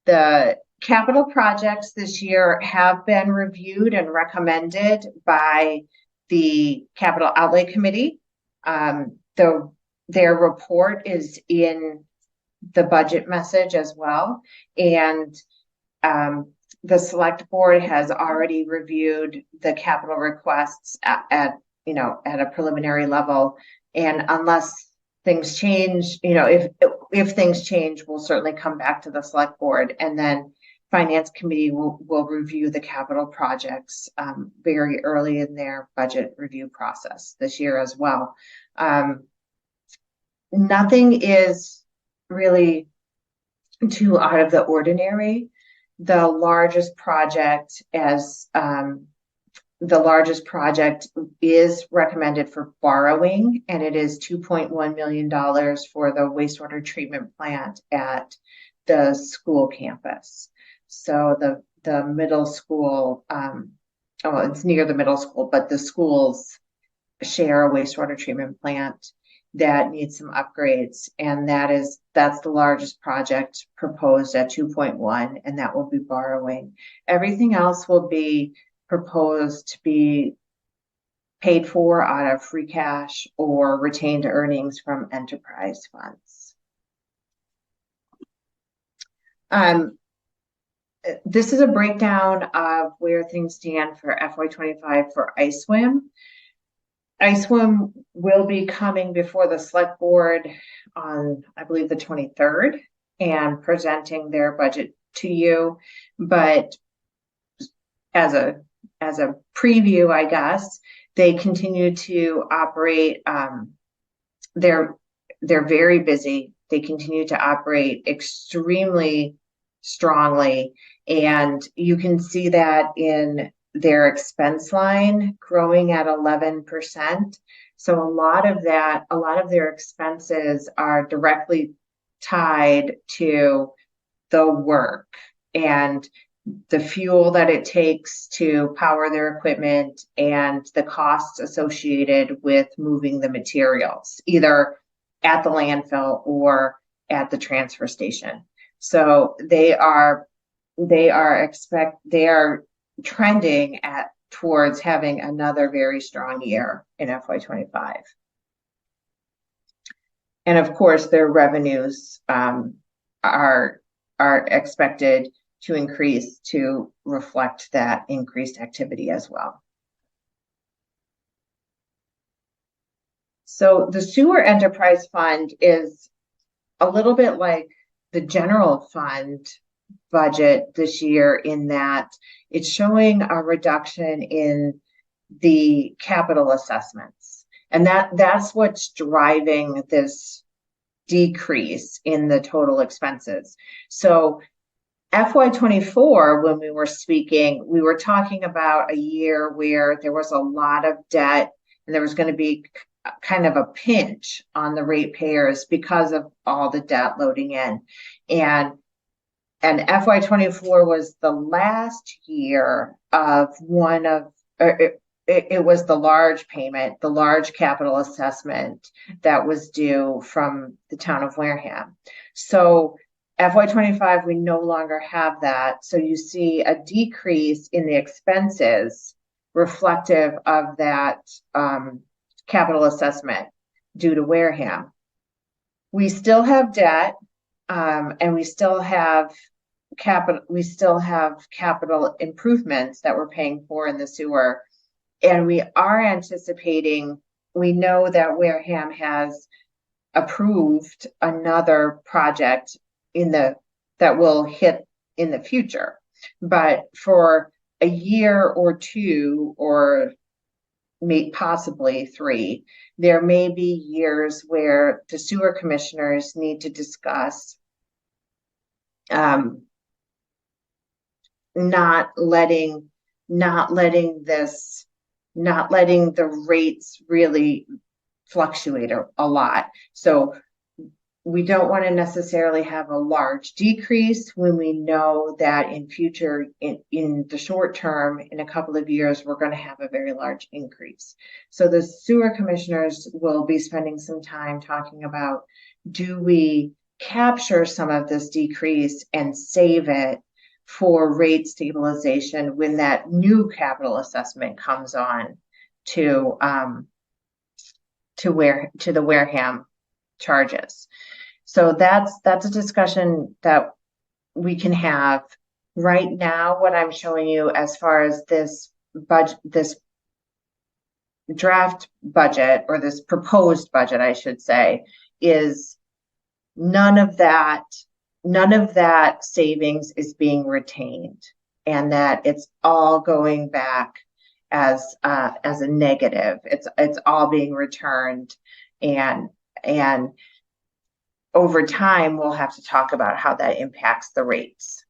the capital projects this year have been reviewed and recommended by the Capital Outlay Committee. Their report is in the budget message as well. And the select board has already reviewed the capital requests at a preliminary level. And unless things change, if things change, we'll certainly come back to the select board, and then finance committee will review the capital projects very early in their budget review process this year as well. Nothing is really too out of the ordinary. The largest project is recommended for borrowing, and it is $2.1 million for the wastewater treatment plant at the school campus. So the middle school, it's near the middle school, but the schools share a wastewater treatment plant that needs some upgrades, and that's the largest project proposed at 2.1, and that will be borrowing. Everything else will be proposed to be paid for out of free cash or retained earnings from enterprise funds. This is a breakdown of where things stand for FY25 for ISWIM. ISWIM will be coming before the select board on, I believe, the 23rd and presenting their budget to you. But as a preview, I guess, they continue to operate. They're very busy. They continue to operate extremely strongly, and you can see that in their expense line growing at 11%. So a lot of their expenses are directly tied to the work and the fuel that it takes to power their equipment and the costs associated with moving the materials, either at the landfill or at the transfer station. So they are trending towards having another very strong year in FY25. And of course, their revenues are expected to increase to reflect that increased activity as well. So the sewer enterprise fund is a little bit like the general fund budget this year, in that it's showing a reduction in the capital assessments. And that's what's driving this decrease in the total expenses. So FY24, when we were speaking, we were talking about a year where there was a lot of debt and there was going to be kind of a pinch on the ratepayers because of all the debt loading in. And FY24 was the last year of it was the large payment, the large capital assessment that was due from the town of Wareham. So FY25, we no longer have that. So you see a decrease in the expenses reflective of that capital assessment due to Wareham. We still have debt, and we still have capital improvements that we're paying for in the sewer. And we are anticipating we know that Wareham has approved another project that will hit in the future. But for a year or two, or possibly 3, there may be years where the sewer commissioners need to discuss not letting the rates really fluctuate a lot. So we don't want to necessarily have a large decrease when we know that in the short term, in a couple of years, we're going to have a very large increase. So the sewer commissioners will be spending some time talking about, do we capture some of this decrease and save it for rate stabilization when that new capital assessment comes on to the Wareham charges. So that's a discussion that we can have. Right now, what I'm showing you as far as this draft budget, or this proposed budget, I should say, is none of that savings is being retained, and that it's all going back as a negative. It's all being returned, and over time we'll have to talk about how that impacts the rates.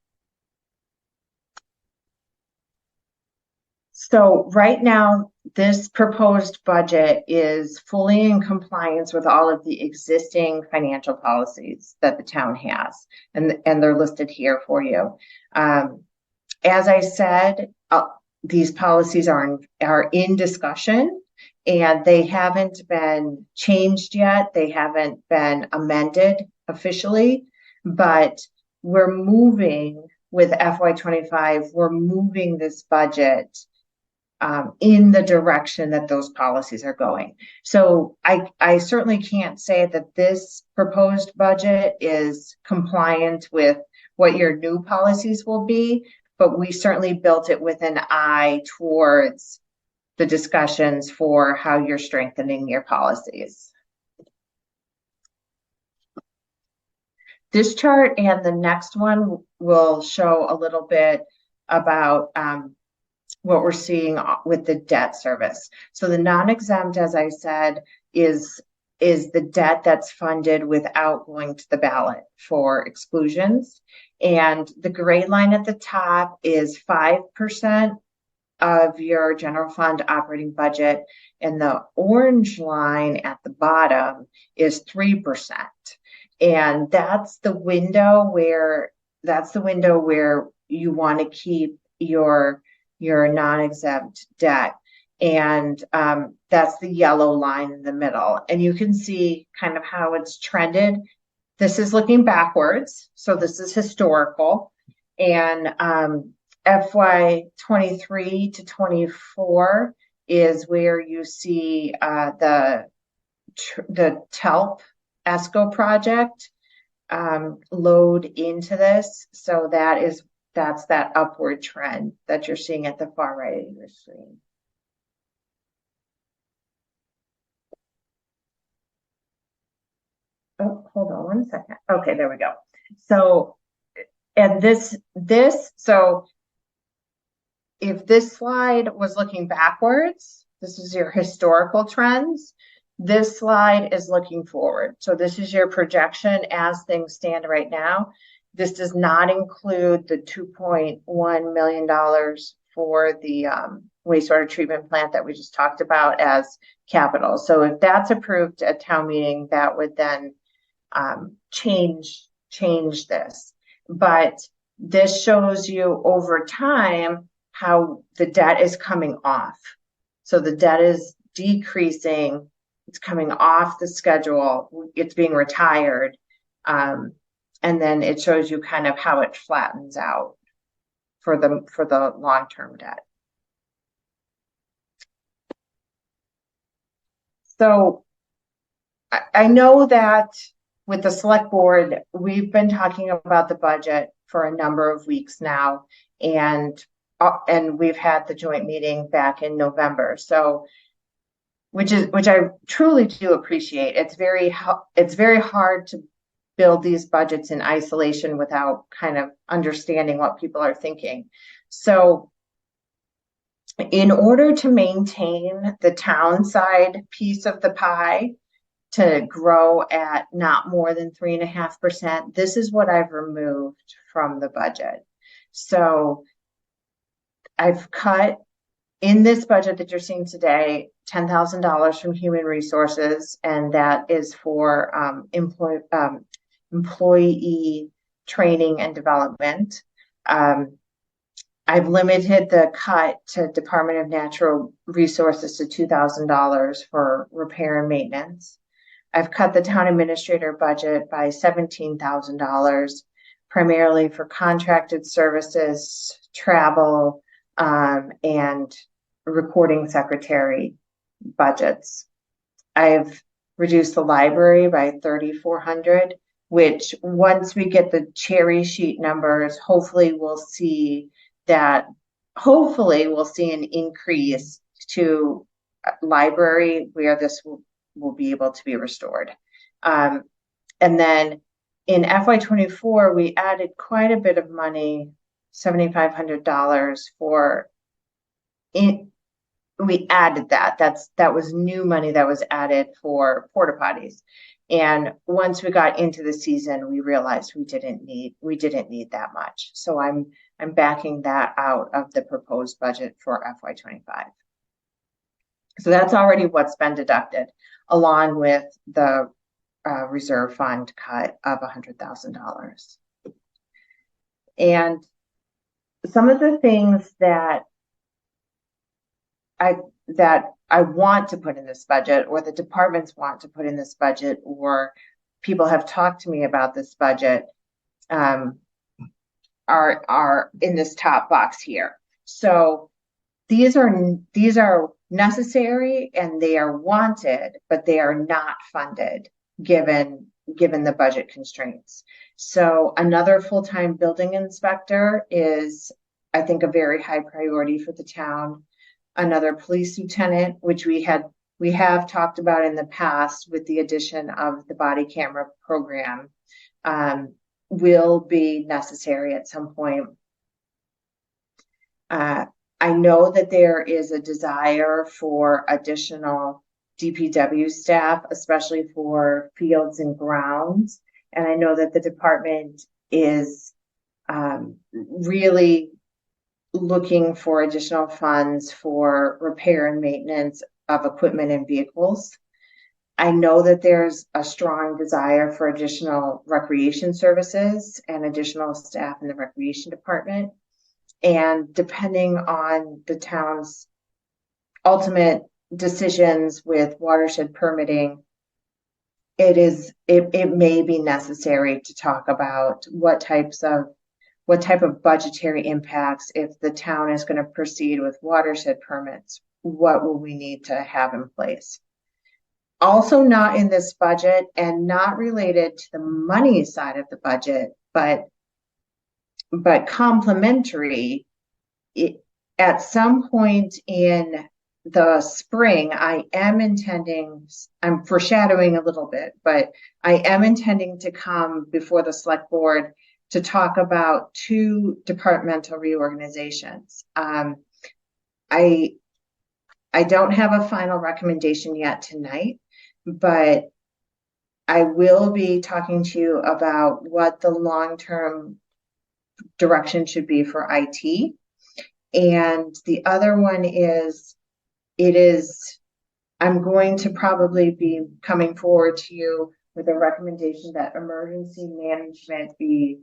So right now, this proposed budget is fully in compliance with all of the existing financial policies that the town has, and they're listed here for you. As I said, these policies are in discussion, and they haven't been changed yet. They haven't been amended officially, but we're moving with FY25. We're moving this budget in the direction that those policies are going. So I certainly can't say that this proposed budget is compliant with what your new policies will be, but we certainly built it with an eye towards the discussions for how you're strengthening your policies. This chart and the next one will show a little bit about what we're seeing with the debt service. So the non-exempt, as I said, is the debt that's funded without going to the ballot for exclusions. And the gray line at the top is 5% of your general fund operating budget, and the orange line at the bottom is 3%. And that's the window where you want to keep your non-exempt debt. And that's the yellow line in the middle. And you can see kind of how it's trended. This is looking backwards, so this is historical. And FY23 to 24 is where you see the TELP ESCO project load into this. So that's that upward trend that you're seeing at the far right of your screen. Oh, hold on 1 second. Okay, there we go. So, and so if this slide was looking backwards, this is your historical trends. This slide is looking forward. So this is your projection as things stand right now. This does not include the $2.1 million for the wastewater treatment plant that we just talked about as capital. So if that's approved at town meeting, that would then change this. But this shows you over time how the debt is coming off. So the debt is decreasing. It's coming off the schedule. It's being retired. And then it shows you kind of how it flattens out for the long-term debt. So I know that with the select board, we've been talking about the budget for a number of weeks now, and we've had the joint meeting back in November. So which I truly do appreciate. It's very hard to build these budgets in isolation without kind of understanding what people are thinking. So in order to maintain the town side piece of the pie to grow at not more than 3.5%, this is what I've removed from the budget. So I've cut in this budget that you're seeing today, $10,000 from human resources, and that is for employee training and development. I've limited the cut to Department of Natural Resources to $2,000 for repair and maintenance. I've cut the town administrator budget by $17,000, primarily for contracted services, travel, and recording secretary budgets. I've reduced the library by $3,400, which once we get the cherry sheet numbers, hopefully we'll see an increase to library where this will be able to be restored. And then in FY24, we added quite a bit of money, $7,500 for it. We added that. That was new money that was added for porta potties. And once we got into the season, we realized we didn't need that much. So I'm backing that out of the proposed budget for FY25. So that's already what's been deducted, along with the reserve fund cut of $100,000. And some of the things that I want to put in this budget, or the departments want to put in this budget, or people have talked to me about this budget, are in this top box here. So these are necessary and they are wanted, but they are not funded given the budget constraints. So another full-time building inspector is, I think, a very high priority for the town. Another police lieutenant, which we have talked about in the past with the addition of the body camera program, will be necessary at some point. I know that there is a desire for additional DPW staff, especially for fields and grounds. And I know that the department is really looking for additional funds for repair and maintenance of equipment and vehicles. I know that there's a strong desire for additional recreation services and additional staff in the recreation department. And depending on the town's ultimate decisions with watershed permitting, it may be necessary to talk about what type of budgetary impacts, if the town is going to proceed with watershed permits, what will we need to have in place? Also not in this budget and not related to the money side of the budget, but complementary. At some point in the spring, I'm foreshadowing a little bit, but I am intending to come before the select board to talk about 2 departmental reorganizations. I don't have a final recommendation yet tonight, but I will be talking to you about what the long-term direction should be for IT. And the other one is, I'm going to probably be coming forward to you with a recommendation that emergency management be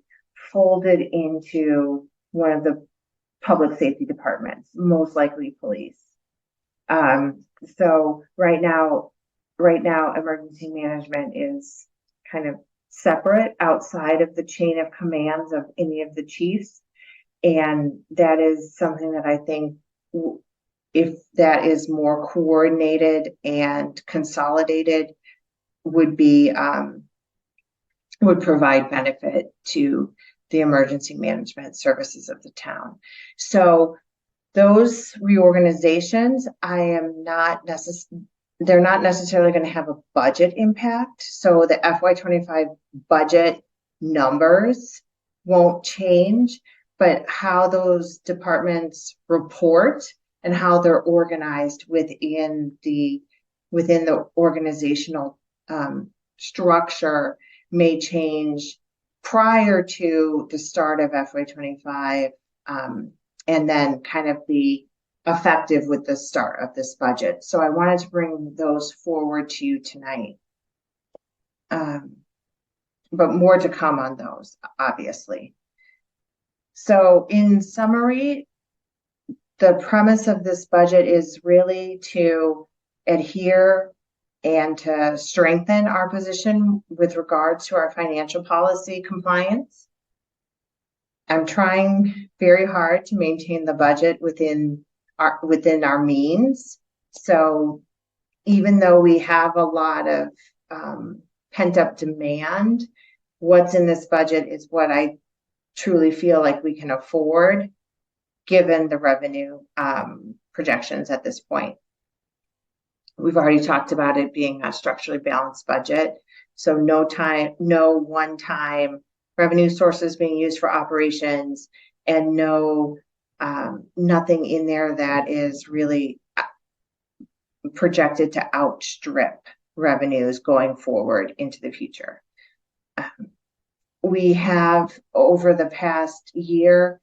folded into one of the public safety departments, most likely police. So right now, emergency management is kind of separate outside of the chain of commands of any of the chiefs. And that is something that I think, if that is more coordinated and consolidated, would provide benefit to the emergency management services of the town. So those reorganizations, I am not they're not necessarily going to have a budget impact. So the FY25 budget numbers won't change, but how those departments report and how they're organized within the organizational structure may change prior to the start of FY25, and then kind of be effective with the start of this budget. So I wanted to bring those forward to you tonight. But more to come on those, obviously. So in summary, the premise of this budget is really to adhere and to strengthen our position with regards to our financial policy compliance. I'm trying very hard to maintain the budget within our means. So even though we have a lot of pent-up demand, what's in this budget is what I truly feel like we can afford given the revenue projections at this point. We've already talked about it being a structurally balanced budget. So no one-time revenue sources being used for operations, and nothing in there that is really projected to outstrip revenues going forward into the future. We have, over the past year,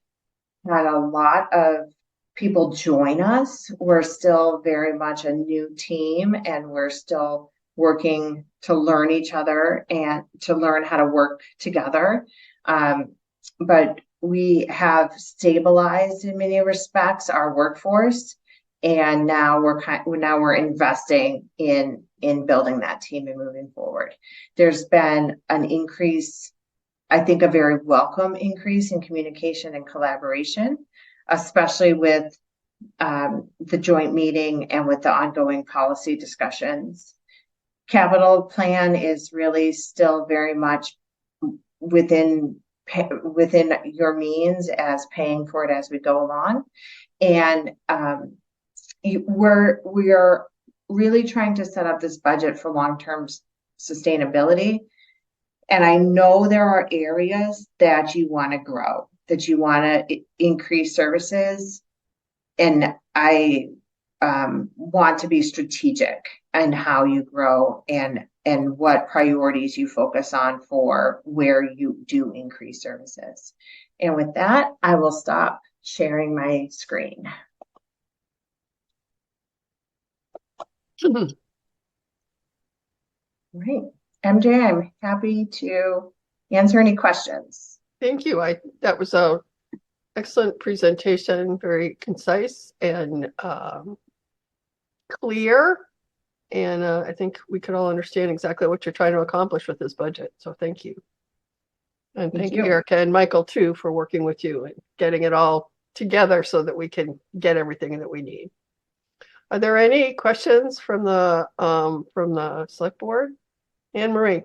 had a lot of people join us. We're still very much a new team, and we're still working to learn each other and to learn how to work together. But we have stabilized in many respects our workforce, and now we're investing in building that team and moving forward. There's been an increase, I think a very welcome increase in communication and collaboration, especially with the joint meeting and with the ongoing policy discussions. Capital plan is really still very much within your means as paying for it as we go along. And we are really trying to set up this budget for long-term sustainability. And I know there are areas that you want to grow, that you want to increase services. And I want to be strategic in how you grow and what priorities you focus on for where you do increase services. And with that, I will stop sharing my screen. Right. MJ, I'm happy to answer any questions. Thank you. That was a excellent presentation, very concise and clear. And I think we could all understand exactly what you're trying to accomplish with this budget. So thank you. And thank you, Erica and Michael, too, for working with you and getting it all together so that we can get everything that we need. Are there any questions from the select board? Anne Marie.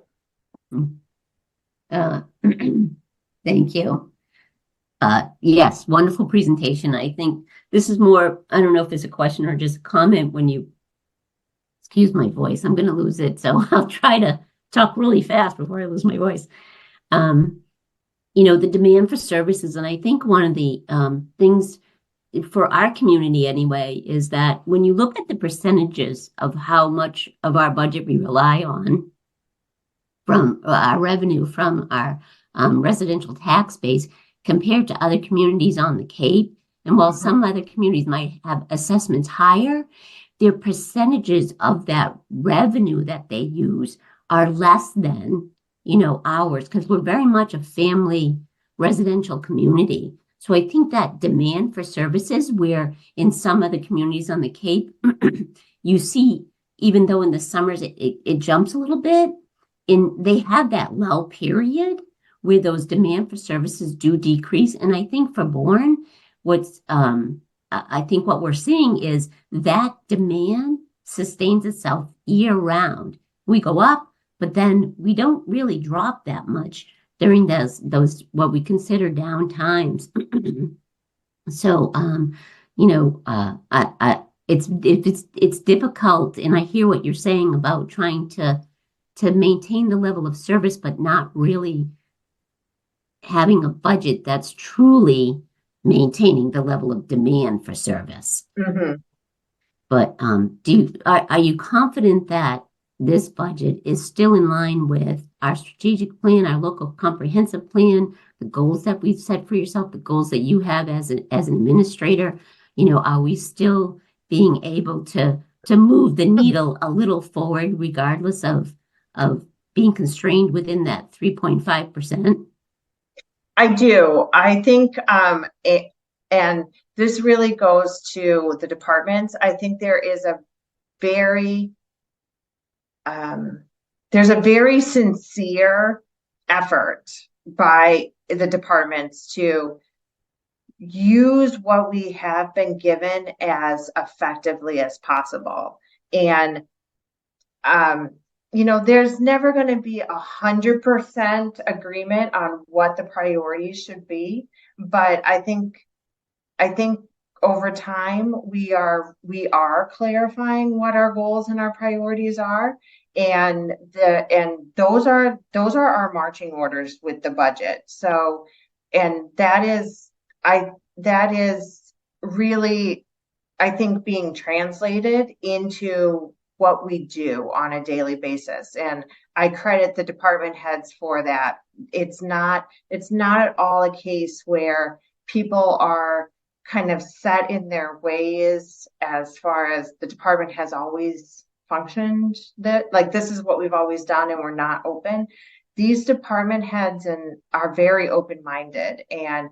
Thank you. Yes, wonderful presentation. I think this is more, I don't know if it's a question or just a comment when you, excuse my voice, I'm going to lose it. So I'll try to talk really fast before I lose my voice. The demand for services. And I think one of the things for our community anyway, is that when you look at the percentages of how much of our budget we rely on from our revenue from our residential tax base compared to other communities on the Cape, and while some other communities might have assessments higher, their percentages of that revenue that they use are less than, ours, because we're very much a family residential community. So I think that demand for services, where in some other communities on the Cape, you see, even though in the summers it jumps a little bit, they have that lull period where those demand for services do decrease. And I think for Bourne, I think what we're seeing is that demand sustains itself year round. We go up, but then we don't really drop that much during those what we consider down times. So, it's difficult, and I hear what you're saying about trying to maintain the level of service, but not really having a budget that's truly maintaining the level of demand for service. Mm-hmm. But are you confident that this budget is still in line with our strategic plan, our local comprehensive plan, the goals that we've set for yourself, the goals that you have as an administrator? Are we still being able to move the needle a little forward, regardless of being constrained within that 3.5%? I do. I think, and this really goes to the departments. I think there's a very sincere effort by the departments to use what we have been given as effectively as possible. And, there's never going to be 100% agreement on what the priorities should be. But I think over time we are clarifying what our goals and our priorities are. And those are our marching orders with the budget. So, and that is really, I think, being translated into what we do on a daily basis. And I credit the department heads for that. It's not at all a case where people are kind of set in their ways as far as the department has always functioned, that like this is what we've always done and we're not open. These department heads are very open-minded, and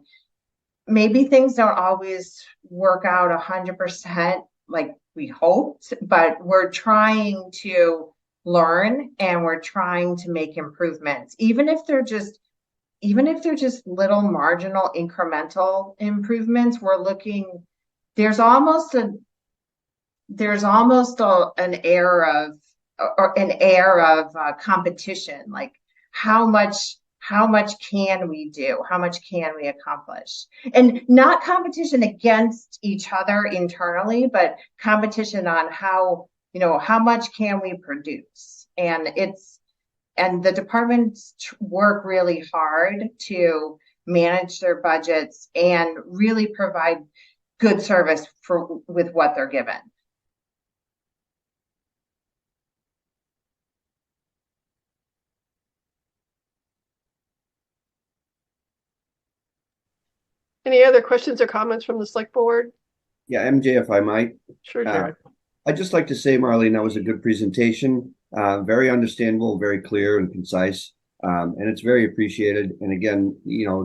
maybe things don't always work out 100% like we hoped, but we're trying to learn and we're trying to make improvements, even if they're just little marginal incremental improvements. We're looking, there's almost an air of competition, like how much can we do? How much can we accomplish? And not competition against each other internally, but competition on how much can we produce? And the departments work really hard to manage their budgets and really provide good service with what they're given. Any other questions or comments from the select board? Yeah, MJ, if I might. Sure, Jared. I'd just like to say, Marlene, that was a good presentation. Very understandable, very clear and concise. And it's very appreciated. And again,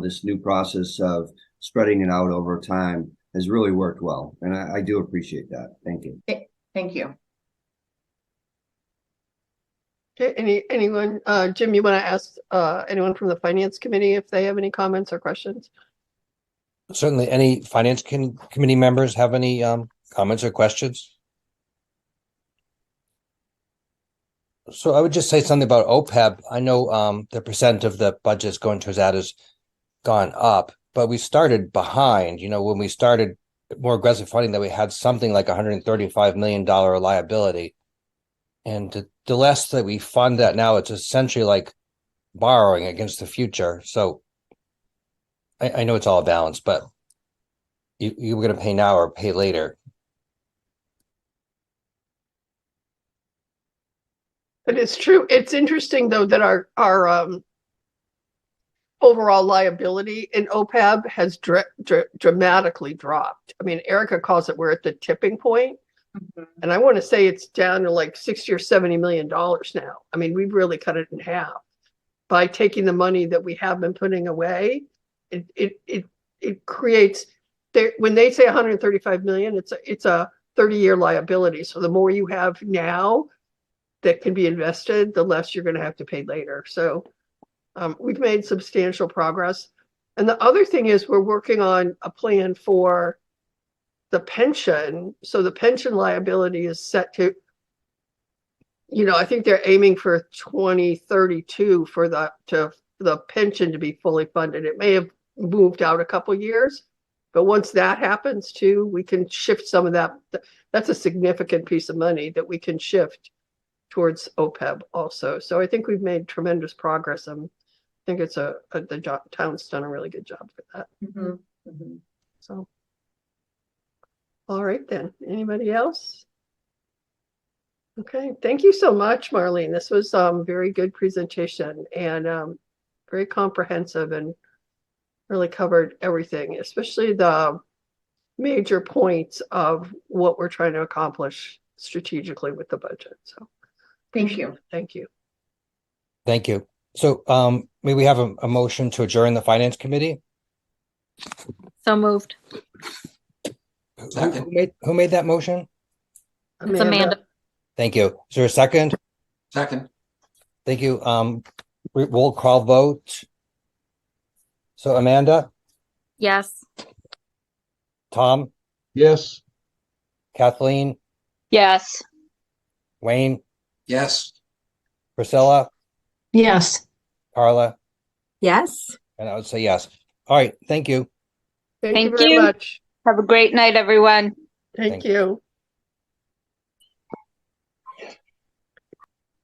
this new process of spreading it out over time has really worked well. And I do appreciate that. Thank you. Thank you. Okay, anyone, Jim, you want to ask anyone from the finance committee if they have any comments or questions? Certainly. Any finance committee members have any comments or questions? So I would just say something about OPEB. I know the percent of the budgets going towards that has gone up, but we started behind. When we started more aggressive funding, that we had something like $135 million liability. And the less that we fund that now, it's essentially like borrowing against the future. So I know it's all a balance, but you were going to pay now or pay later. But it's true. It's interesting, though, that our overall liability in OPEB has dramatically dropped. I mean, Erica calls it we're at the tipping point. Mm-hmm. And I want to say it's down to like $60 or $70 million now. I mean, we've really cut it in half by taking the money that we have been putting away. It creates, when they say 135 million, it's a 30-year liability. So the more you have now that can be invested, the less you're going to have to pay later. So we've made substantial progress. And the other thing is we're working on a plan for the pension. So the pension liability is set to, I think they're aiming for 2032 for the pension to be fully funded. It may have moved out a couple years, But once that happens too, we can shift some of that. That's a significant piece of money that we can shift towards OPEB also. So I think we've made tremendous progress. I think it's the town's done a really good job for that. Mhm, mhm. So, all right then. Anybody else? Okay, thank you so much, Marlene. This was very good presentation and very comprehensive and really covered everything, especially the major points of what we're trying to accomplish strategically with the budget. So Thank you. Thank you. Thank you. So may we have a motion to adjourn the finance committee? So moved. Who made that motion? It's Amanda. Thank you. Is there a second? Second. Thank you. Roll call vote. So Amanda, Yes. Tom, Yes. Kathleen, Yes. Wayne, Yes. Priscilla, Yes. Carla, Yes. and I would say yes. All right. Thank you. Thank you Thank very you. much. Have a great night, everyone. Thank you.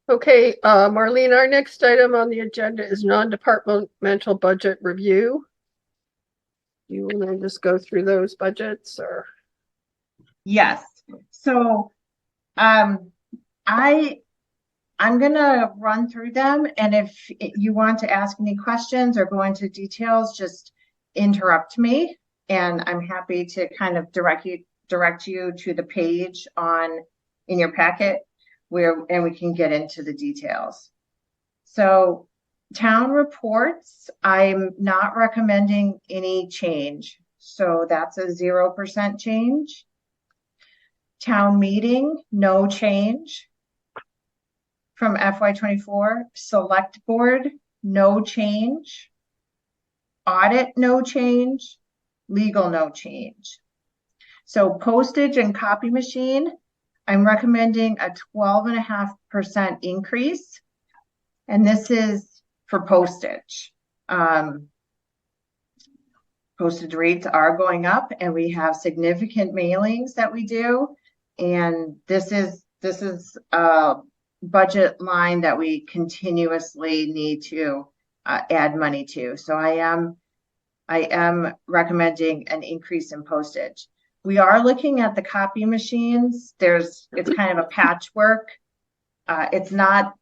Okay, Marlene, our next item on the agenda is non-departmental budget review. You want to just go through those budgets or? Yes. So I'm gonna run through them, and if you want to ask any questions or go into details, just interrupt me, and I'm happy to kind of direct you to the page in your packet and we can get into the details. So town reports, I'm not recommending any change. So that's a 0% change. Town meeting, no change from FY24. Select board, no change. Audit, no change. Legal, no change. So postage and copy machine, I'm recommending a 12.5% increase. And this is for postage. Postage rates are going up, and we have significant mailings that we do. And this is a budget line that we continuously need to add money to. So I am recommending an increase in postage. We are looking at the copy machines. It's kind of a patchwork. It's not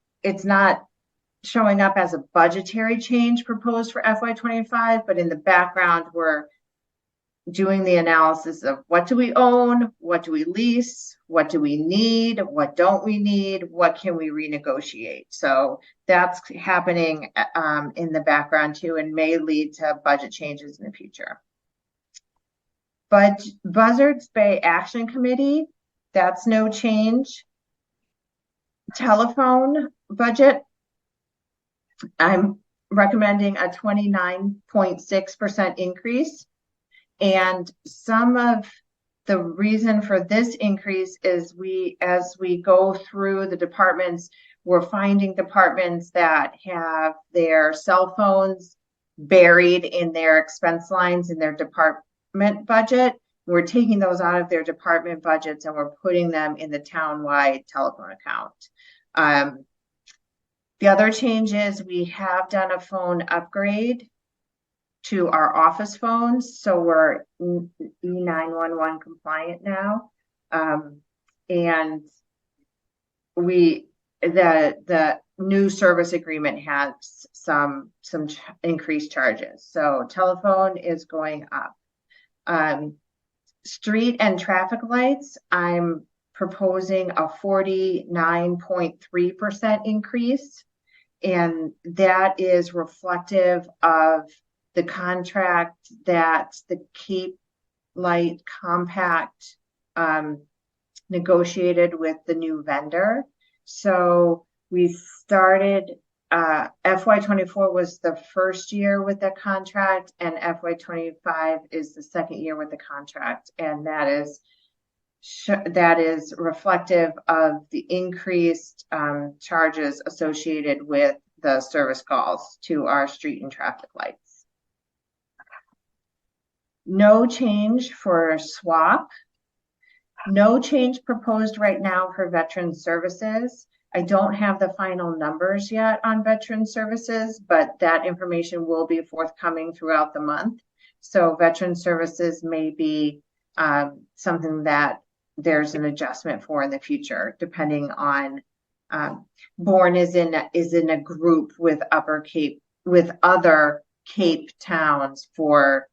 showing up as a budgetary change proposed for FY25, but in the background, we're doing the analysis of what do we own, what do we lease, what do we need, what don't we need, what can we renegotiate. So that's happening in the background too, and may lead to budget changes in the future. But Buzzards Bay Action Committee, that's no change. Telephone budget, I'm recommending a 29.6% increase. And some of the reason for this increase is as we go through the departments, we're finding departments that have their cell phones buried in their expense lines in their department budget. We're taking those out of their department budgets and we're putting them in the town-wide telephone account. The other change is we have done a phone upgrade to our office phones, so we're E911 compliant now, and the new service agreement has some increased charges. So telephone is going up. Street and traffic lights, I'm proposing a 49.3% increase, and that is reflective of the contract that the Cape Light Compact negotiated with the new vendor. So we started, FY24 was the first year with the contract, and FY25 is the second year with the contract. And that is reflective of the increased charges associated with the service calls to our street and traffic lights. No change for SWAP. No change proposed right now for veteran services. I don't have the final numbers yet on veteran services, but that information will be forthcoming throughout the month. So veteran services may be something that there's an adjustment for in the future, depending on Bourne is in a group with Upper Cape, with other Cape towns for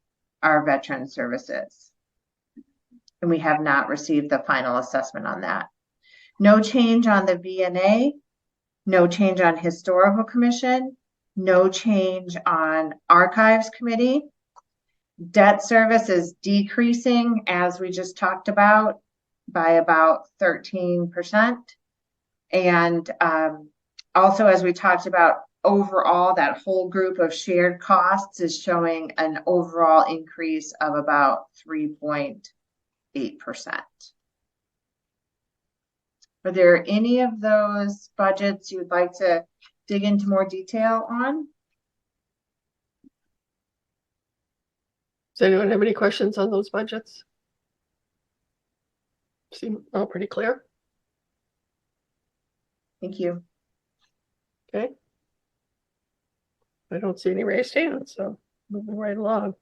our veteran services. And we have not received the final assessment on that. No change on the VNA, no change on Historical Commission, no change on Archives Committee. Debt service is decreasing, as we just talked about, by about 13%. And also, as we talked about, overall, that whole group of shared costs is showing an overall increase of about 3.8%. Are there any of those budgets you would like to dig into more detail on? Does anyone have any questions on those budgets? Seem all pretty clear. Thank you. Okay. I don't see any raised hands, so moving right along.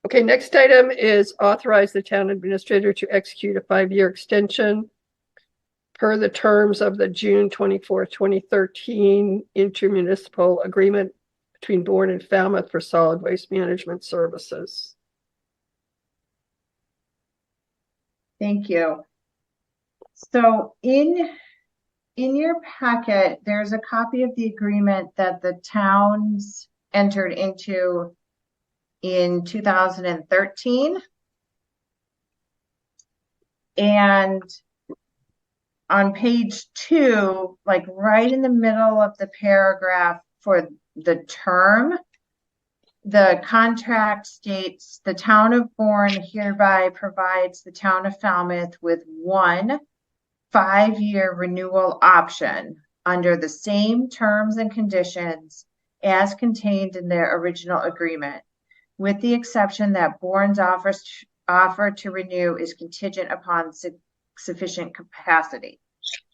Okay, next item is authorize the town administrator to execute a 5-year extension per the terms of the June 24th, 2013 intermunicipal agreement between Bourne and Falmouth for solid waste management services. Thank you. So in your packet, there's a copy of the agreement that the towns entered into in 2013. And on page 2, like right in the middle of the paragraph for the term, the contract states the town of Bourne hereby provides the town of Falmouth with 1 5-year renewal option under the same terms and conditions as contained in their original agreement, with the exception that Bourne's offer to renew is contingent upon sufficient capacity.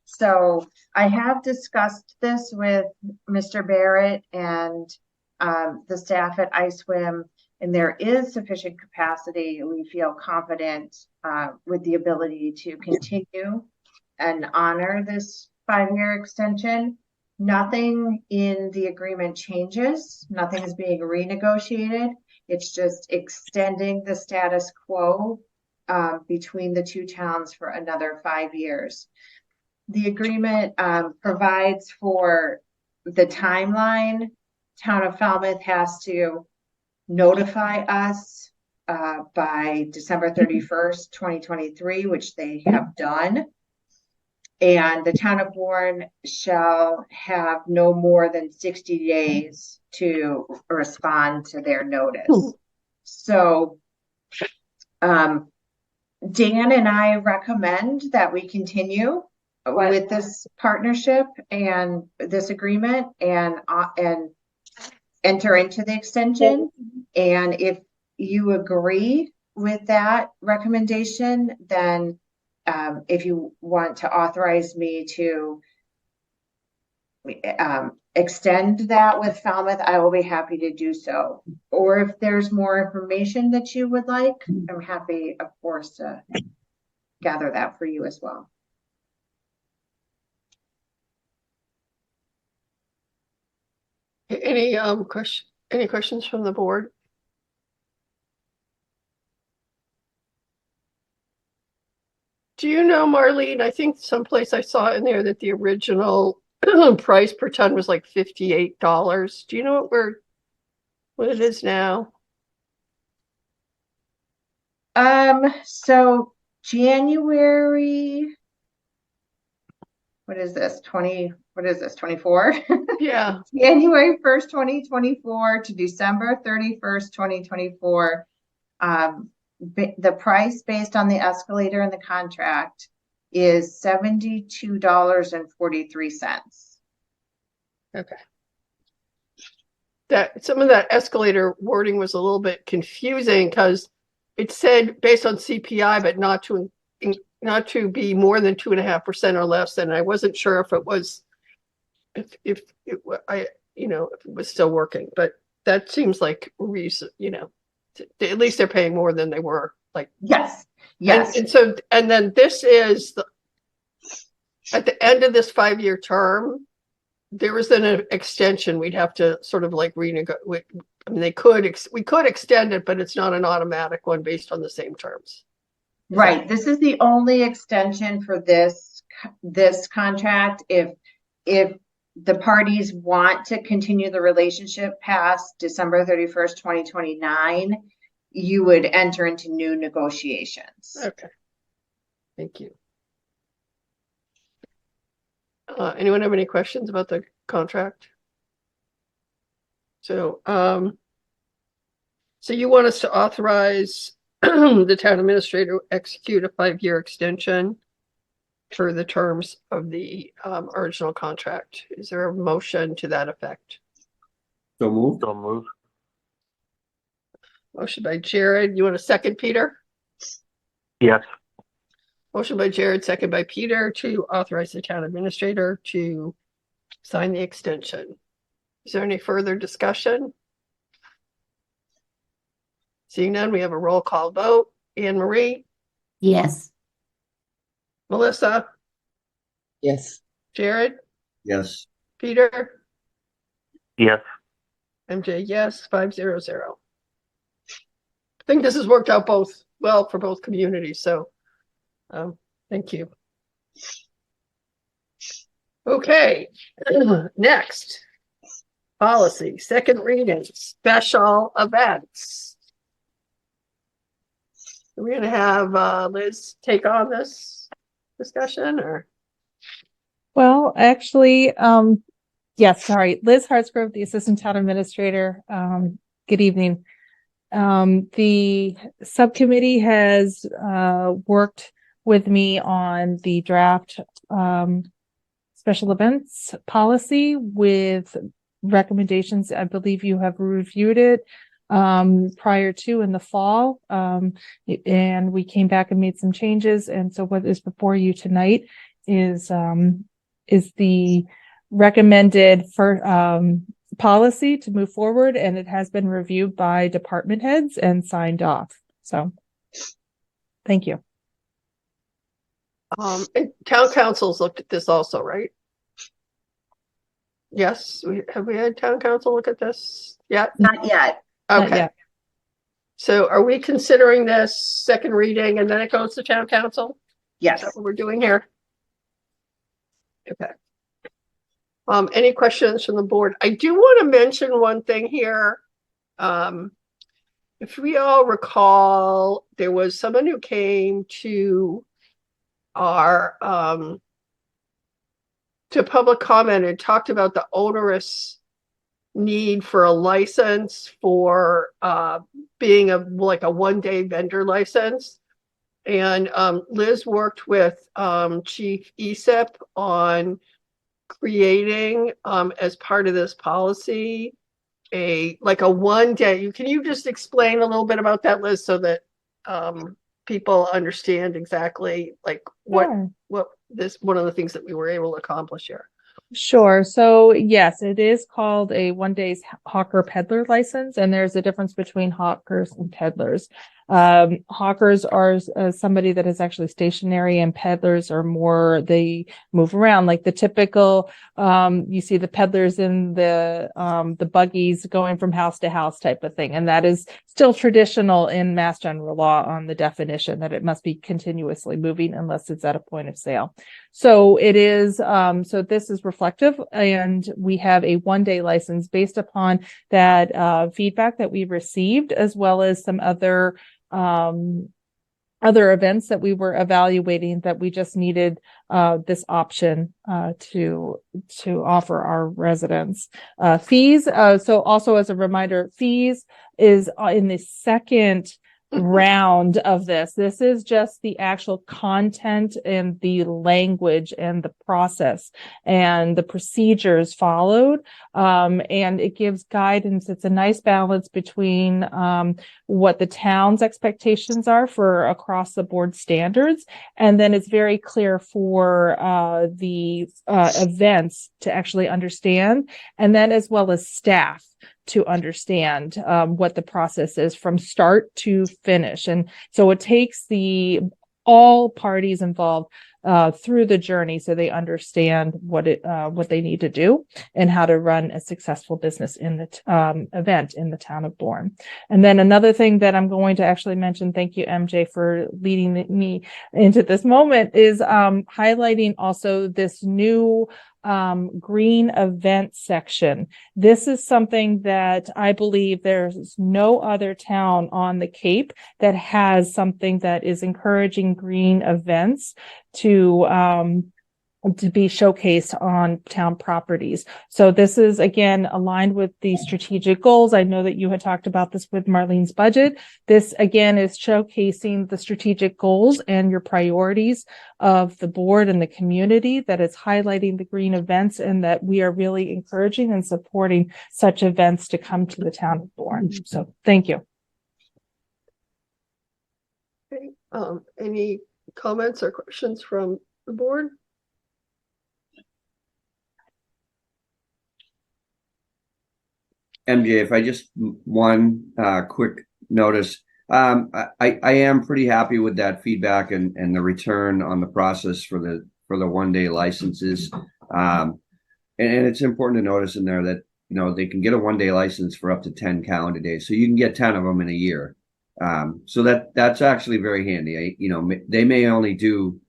So I have discussed this with Mr. Barrett and the staff at ISWIM, and there is sufficient capacity. We feel confident with the ability to continue and honor this 5-year extension. Nothing in the agreement changes. Nothing is being renegotiated. It's just extending the status quo between the two towns for another 5 years. The agreement provides for the timeline. Town of Falmouth has to notify us by December 31st, 2023, which they have done. And the town of Bourne shall have no more than 60 days to respond to their notice. So Dan and I recommend that we continue with this partnership and this agreement and enter into the extension. And if you agree with that recommendation, then if you want to authorize me to extend that with Falmouth, I will be happy to do so. Or if there's more information that you would like, I'm happy, of course, to gather that for you as well. Any questions from the board? Do you know, Marlene, I think someplace I saw in there that the original price per ton was like $58. Do you know what it is now? So January, what is this? 24? Yeah. January 1st, 2024 to December 31st, 2024. The price based on the escalator in the contract is $72.43. Okay. That some of that escalator wording was a little bit confusing because it said based on CPI, but not to be more than 2.5% or less. And I wasn't sure if it was, if it was still working, but that seems like reason, at least they're paying more than they were like. Yes. And then this is at the end of this 5-year term, there was an extension. We'd have to sort of like renegotiate. I mean, we could extend it, but it's not an automatic one based on the same terms. Right. This is the only extension for this contract. If the parties want to continue the relationship past December 31st, 2029, you would enter into new negotiations. Okay. Thank you. Anyone have any questions about the contract? So you want us to authorize the town administrator to execute a 5-year extension for the terms of the original contract. Is there a motion to that effect? So moved. So moved. Motion by Jared. You want a second, Peter? Yes. Motion by Jared, second by Peter to authorize the town administrator to sign the extension. Is there any further discussion? Seeing none, we have a roll call vote. Anne Marie? Yes. Melissa? Yes. Jared? Yes. Peter? Yes. MJ, yes, 500. I think this has worked out well for both communities, so thank you. Okay, next. Policy, second reading, special events. Are we going to have Liz take on this discussion, or? Well, actually, yes, sorry. Liz Hartsgrove, the Assistant Town Administrator. Good evening. The subcommittee has worked with me on the draft special events policy with recommendations. I believe you have reviewed it prior to in the fall, and we came back and made some changes. And so what is before you tonight is the recommended for policy to move forward, and it has been reviewed by department heads and signed off. So thank you. And town councils looked at this also, right? Yes, have we had town council look at this yet? Not yet. Okay. Not yet. So are we considering this second reading and then it goes to town council? Yes. Is that what we're doing here? Okay. Any questions from the board? I do want to mention one thing here. If we all recall, there was someone who came to our to public comment and talked about the onerous need for a license for being a one-day vendor license. And Liz worked with Chief Esep on creating as part of this policy a 1 day. Can you just explain a little bit about that, Liz, so that people understand exactly what this one of the things that we were able to accomplish here? Sure. So yes, it is called a 1 day hawker peddler license, and there's a difference between hawkers and peddlers. Hawkers are somebody that is actually stationary, and peddlers are more, they move around, like the typical, you see the peddlers in the buggies going from house to house type of thing. And that is still traditional in Mass General Law on the definition that it must be continuously moving unless it's at a point of sale. So it is, so this is reflective, and we have a 1 day license based upon that feedback that we received, as well as some other events that we were evaluating, that we just needed this option to offer our residents. Fees, so also as a reminder, fees is in the second round of this. This is just the actual content and the language and the process and the procedures followed. And it gives guidance. It's a nice balance between what the town's expectations are for across the board standards. And then it's very clear for the events to actually understand. And then as well as staff to understand what the process is from start to finish. And so it takes all parties involved through the journey so they understand what they need to do and how to run a successful business in the event in the town of Bourne. And then another thing that I'm going to actually mention, thank you, MJ, for leading me into this moment, is highlighting also this new green event section. This is something that I believe there's no other town on the Cape that has something that is encouraging green events to be showcased on town properties. So this is, again, aligned with the strategic goals. I know that you had talked about this with Marlene's budget. This, again, is showcasing the strategic goals and your priorities of the board and the community, that is highlighting the green events and that we are really encouraging and supporting such events to come to the town of Bourne. So thank you. Okay. Any comments or questions from the board? MJ, if I just one quick notice, I am pretty happy with that feedback and the return on the process for the 1-day licenses. And it's important to notice in there that they can get a 1-day license for up to 10 calendar days, so you can get 10 of them in a year. So that's actually very handy. They may only do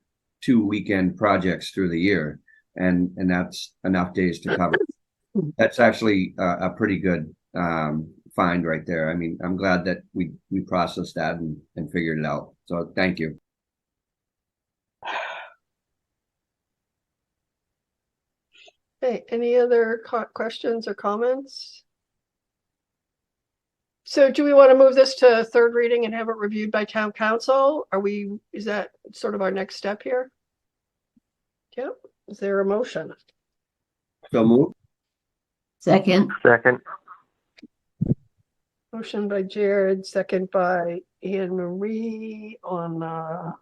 2 weekend projects through the year, and that's enough days to cover. That's actually a pretty good find right there. I mean, I'm glad that we processed that and figured it out. So thank you. Okay, any other questions or comments? So do we want to move this to third reading and have it reviewed by town council? Is that sort of our next step here? Yep. Is there a motion? So move. Second. Motion by Jared, second by Anne Marie on